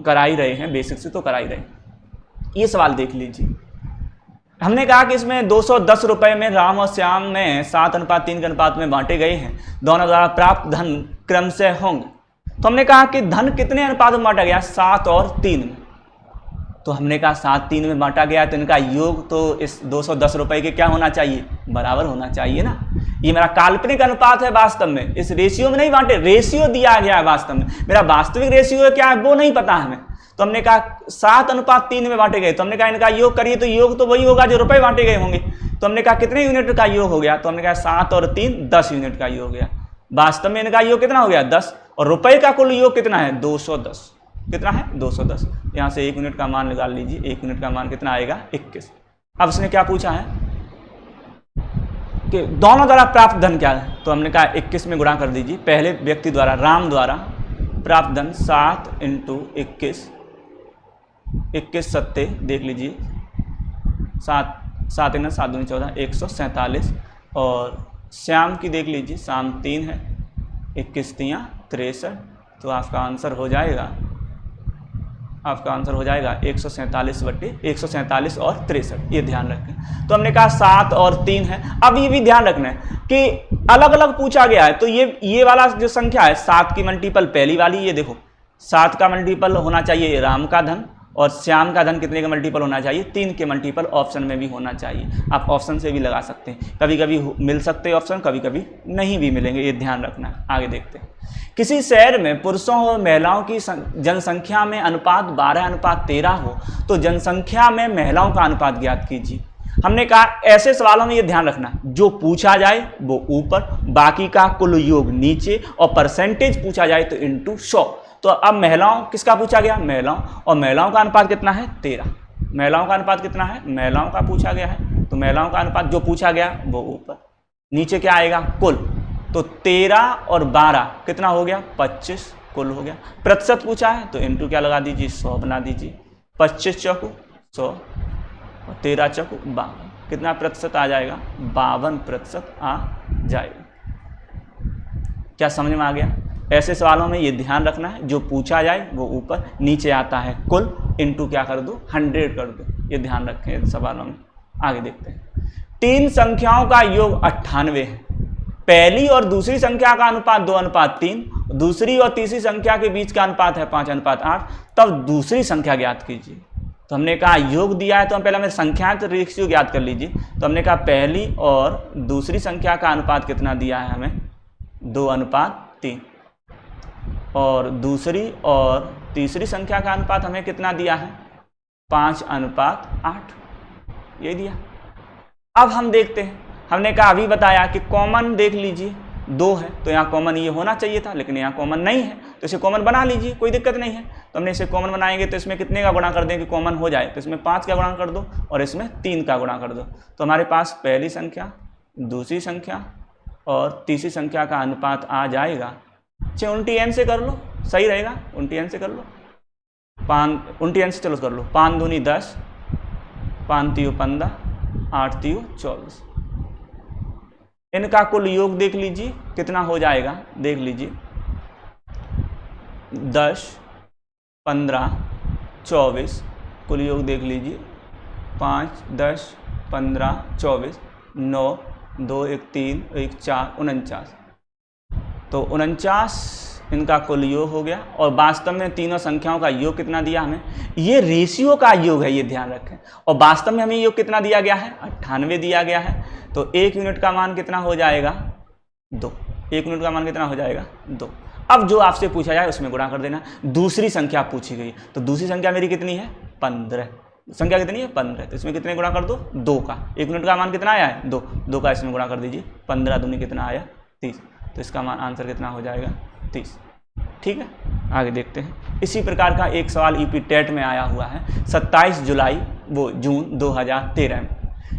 करा ही रहे हैं, बेसिक से तो करा ही रहे हैं। ये सवाल देख लीजिए, हमने कहा कि इसमें 210 रुपये में राम और श्याम में 7:3 के अनुपात में बांटे गए हैं, दोनों द्वारा प्राप्त धन क्रम से होंगे। तो हमने कहा कि धन कितने अनुपात में बांटा गया, 7 और 3 में। तो हमने कहा 7-3 में बांटा गया, तो इनका योग तो इस 210 रुपये के क्या होना चाहिए, बराबर होना चाहिए ना। ये मेरा काल्पनिक अनुपात है, वास्तव में इस रेशियो में नहीं बांटे, रेशियो दिया गया है वास्तव में, मेरा वास्तविक रेशियो क्या है वो नहीं पता हमें। तो हमने कहा 7:3 में बांटे गए, तो हमने कहा इनका योग करिए, तो योग तो वही होगा जो रुपए बांटे गए होंगे। तो हमने कहा कितने यूनिट का योग हो गया, तो हमने कहा 7 और 3 10 यूनिट का योग हो गया। वास्तव में इनका योग कितना हो गया 10, और रुपए का कुल योग कितना है 210, कितना है 210। यहाँ से 1 यूनिट का मान निकाल लीजिए, 1 यूनिट का मान कितना आएगा 21। अब उसने क्या पूछा है कि दोनों द्वारा प्राप्त धन क्या है, तो हमने कहा 21 में गुणा कर दीजिए। पहले व्यक्ति द्वारा, राम द्वारा प्राप्त धन 7 × 21, 21 सत्ते देख लीजिए, 7 7 × 7 × 14 147, और श्याम की देख लीजिए, श्याम 3 है, 21 × 3 = 63। तो आपका आंसर हो जाएगा 147 और 63, ये ध्यान रखें। तो हमने कहा 7 और 3 है। अब ये भी ध्यान रखना है कि अलग अलग पूछा गया है, तो ये वाला जो संख्या है 7 की मल्टीपल पहली वाली, ये देखो 7 का मल्टीपल होना चाहिए राम का धन, और श्याम का धन कितने का मल्टीपल होना चाहिए, 3 के मल्टीपल ऑप्शन में भी होना चाहिए। आप ऑप्शन से भी लगा सकते हैं, कभी कभी मिल सकते हैं ऑप्शन, कभी कभी नहीं भी मिलेंगे, ये ध्यान रखना है। आगे देखते हैं, किसी शहर में पुरुषों और महिलाओं की जनसंख्या में अनुपात 12:13 हो, तो जनसंख्या में महिलाओं का अनुपात ज्ञात कीजिए। हमने कहा ऐसे सवालों में ये ध्यान रखना, जो पूछा जाए वो ऊपर, बाकी का कुल योग नीचे, और परसेंटेज पूछा जाए तो × 100। तो अब महिलाओं किसका पूछा गया, महिलाओं, और महिलाओं का अनुपात कितना है 13। महिलाओं का अनुपात कितना है, महिलाओं का पूछा गया है, तो महिलाओं का अनुपात जो पूछा गया वो ऊपर, नीचे क्या आएगा कुल। तो 13 और 12 कितना हो गया 25 कुल हो गया। प्रतिशत पूछा है तो × क्या लगा दीजिए 100 बना दीजिए, 25 चौको 100 और 13 चौको 52, कितना प्रतिशत आ जाएगा 52% आ जाएगा। क्या समझ में आ गया। ऐसे सवालों में ये ध्यान रखना है, जो पूछा जाए वो ऊपर, नीचे आता है कुल, × क्या कर दो 100 कर दो, ये ध्यान रखें सवालों में। आगे देखते हैं, 3 संख्याओं का योग 98 है, पहली और दूसरी संख्या का अनुपात 2:3, दूसरी और तीसरी संख्या के बीच का अनुपात है 5:8, तब दूसरी संख्या ज्ञात कीजिए। तो हमने कहा योग दिया है, तो हम पहले हमें संख्याएं तो रेशियो ज्ञात कर लीजिए। तो हमने कहा पहली और दूसरी संख्या का अनुपात कितना दिया है हमें 2:3, और दूसरी और तीसरी संख्या का अनुपात हमें कितना दिया है 5:8, ये दिया। अब हम देखते हैं, हमने कहा अभी बताया कि कॉमन देख लीजिए 2 है, तो यहाँ कॉमन ये होना चाहिए था, लेकिन यहाँ कॉमन नहीं है, तो इसे कॉमन बना लीजिए, कोई दिक्कत नहीं है। तो हमने इसे कॉमन बनाएंगे तो इसमें कितने का गुणा कर दें कि कॉमन हो जाए, तो इसमें 5 का गुणा कर दो और इसमें 3 का गुणा कर दो। तो हमारे पास पहली संख्या, दूसरी संख्या और तीसरी संख्या का अनुपात आ जाएगा, 29n से कर लो, सही रहेगा, 29n से कर लो, 29n से चलो कर लो, 5 दूनी 10, 5 तियो 15, 8 तियो 24। इनका कुल योग देख लीजिए कितना हो जाएगा, देख लीजिए 10, 15, 24, कुल योग देख लीजिए 5, 10, 15, 24, 9, 2, 1, 3, 1, 4, 49। तो 49 इनका कुल योग हो गया, और वास्तव में तीनों संख्याओं का योग कितना दिया हमें, ये रेशियो का योग है, ये ध्यान रखें। और वास्तव में हमें योग कितना दिया गया है 98 दिया गया है, तो 1 यूनिट का मान कितना हो जाएगा 2, 1 यूनिट का मान कितना हो जाएगा 2। अब जो आपसे पूछा जाए उसमें गुणा कर देना। दूसरी संख्या पूछी गई, तो दूसरी संख्या मेरी कितनी है 15, संख्या कितनी है 15, तो इसमें कितने गुणा कर दो 2 का, 1 यूनिट का मान कितना आया है 2, 2 का इसमें गुणा कर दीजिए, 15 दूनी कितना आया 30। तो इसका आंसर कितना हो जाएगा 30। ठीक है, आगे देखते हैं। इसी प्रकार का एक सवाल ईपी टेट में आया हुआ है 27 जुलाई जून 2013 में।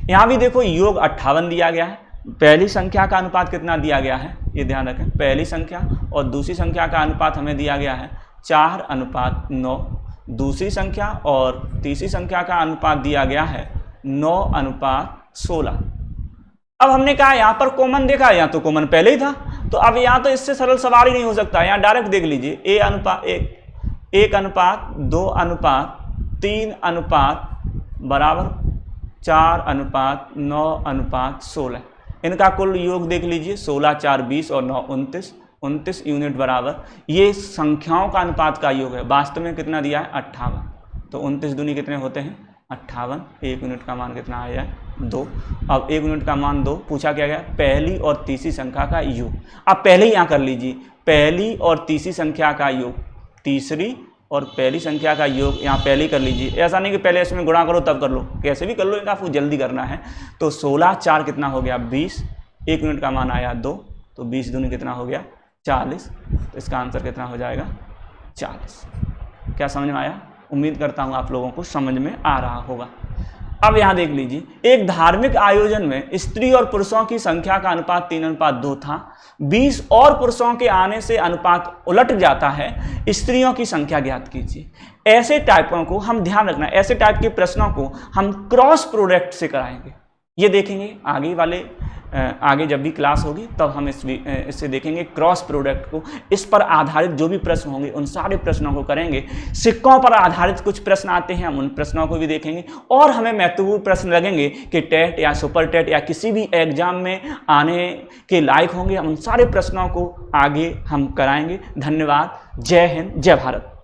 यहाँ भी देखो योग 58 दिया गया है। पहली संख्या का अनुपात कितना दिया गया है, ये ध्यान रखें, पहली संख्या और दूसरी संख्या का अनुपात हमें दिया गया है 4:9। दूसरी संख्या और तीसरी संख्या का अनुपात दिया गया है 9:16। अब हमने कहा यहाँ पर कॉमन देखा, यहाँ तो कॉमन पहले ही था, तो अब यहाँ तो इससे सरल सवाल ही नहीं हो सकता। यहाँ डायरेक्ट देख लीजिए, 1:1:3:4:9:16। इनका कुल योग देख लीजिए, 16 4 20 और 9 29, 29 यूनिट बराबर ये संख्याओं का अनुपात का योग है। वास्तव में कितना दिया है 58, तो 29 दूनी कितने होते हैं 58। 1 यूनिट का मान कितना आया है 2। अब 1 यूनिट का मान 2 पूछा क्या गया, पहली और तीसरी संख्या का योग। अब पहले ही यहाँ कर लीजिए, पहली और तीसरी संख्या का योग, तीसरी और पहली संख्या का योग यहाँ पहले ही कर लीजिए। ऐसा नहीं कि पहले इसमें गुणा करो तब कर लो, कैसे भी कर लो, इनका आपको जल्दी करना है। तो 16 4 कितना हो गया 20, 1 यूनिट का मान आया 2, तो 20 दूनी कितना हो गया 40। तो इसका आंसर कितना हो जाएगा 40। क्या समझ में आया? उम्मीद करता हूँ आप लोगों को समझ में आ रहा होगा। अब यहाँ देख लीजिए, एक धार्मिक आयोजन में स्त्री और पुरुषों की संख्या का अनुपात 3:2 था। 20 और पुरुषों के आने से अनुपात उलट जाता है, स्त्रियों की संख्या ज्ञात कीजिए। ऐसे टाइपों को हम ध्यान रखना, ऐसे टाइप के प्रश्नों को हम क्रॉस प्रोडक्ट से कराएंगे। ये देखेंगे आगे जब भी क्लास होगी तब हम इससे देखेंगे क्रॉस प्रोडक्ट को। इस पर आधारित जो भी प्रश्न होंगे उन सारे प्रश्नों को करेंगे। सिक्कों पर आधारित कुछ प्रश्न आते हैं, हम उन प्रश्नों को भी देखेंगे। और हमें महत्वपूर्ण प्रश्न लगेंगे कि टेट या सुपर टेट या किसी भी एग्जाम में आने के लायक होंगे, हम उन सारे प्रश्नों को आगे हम कराएंगे। धन्यवाद। जय हिंद, जय भारत।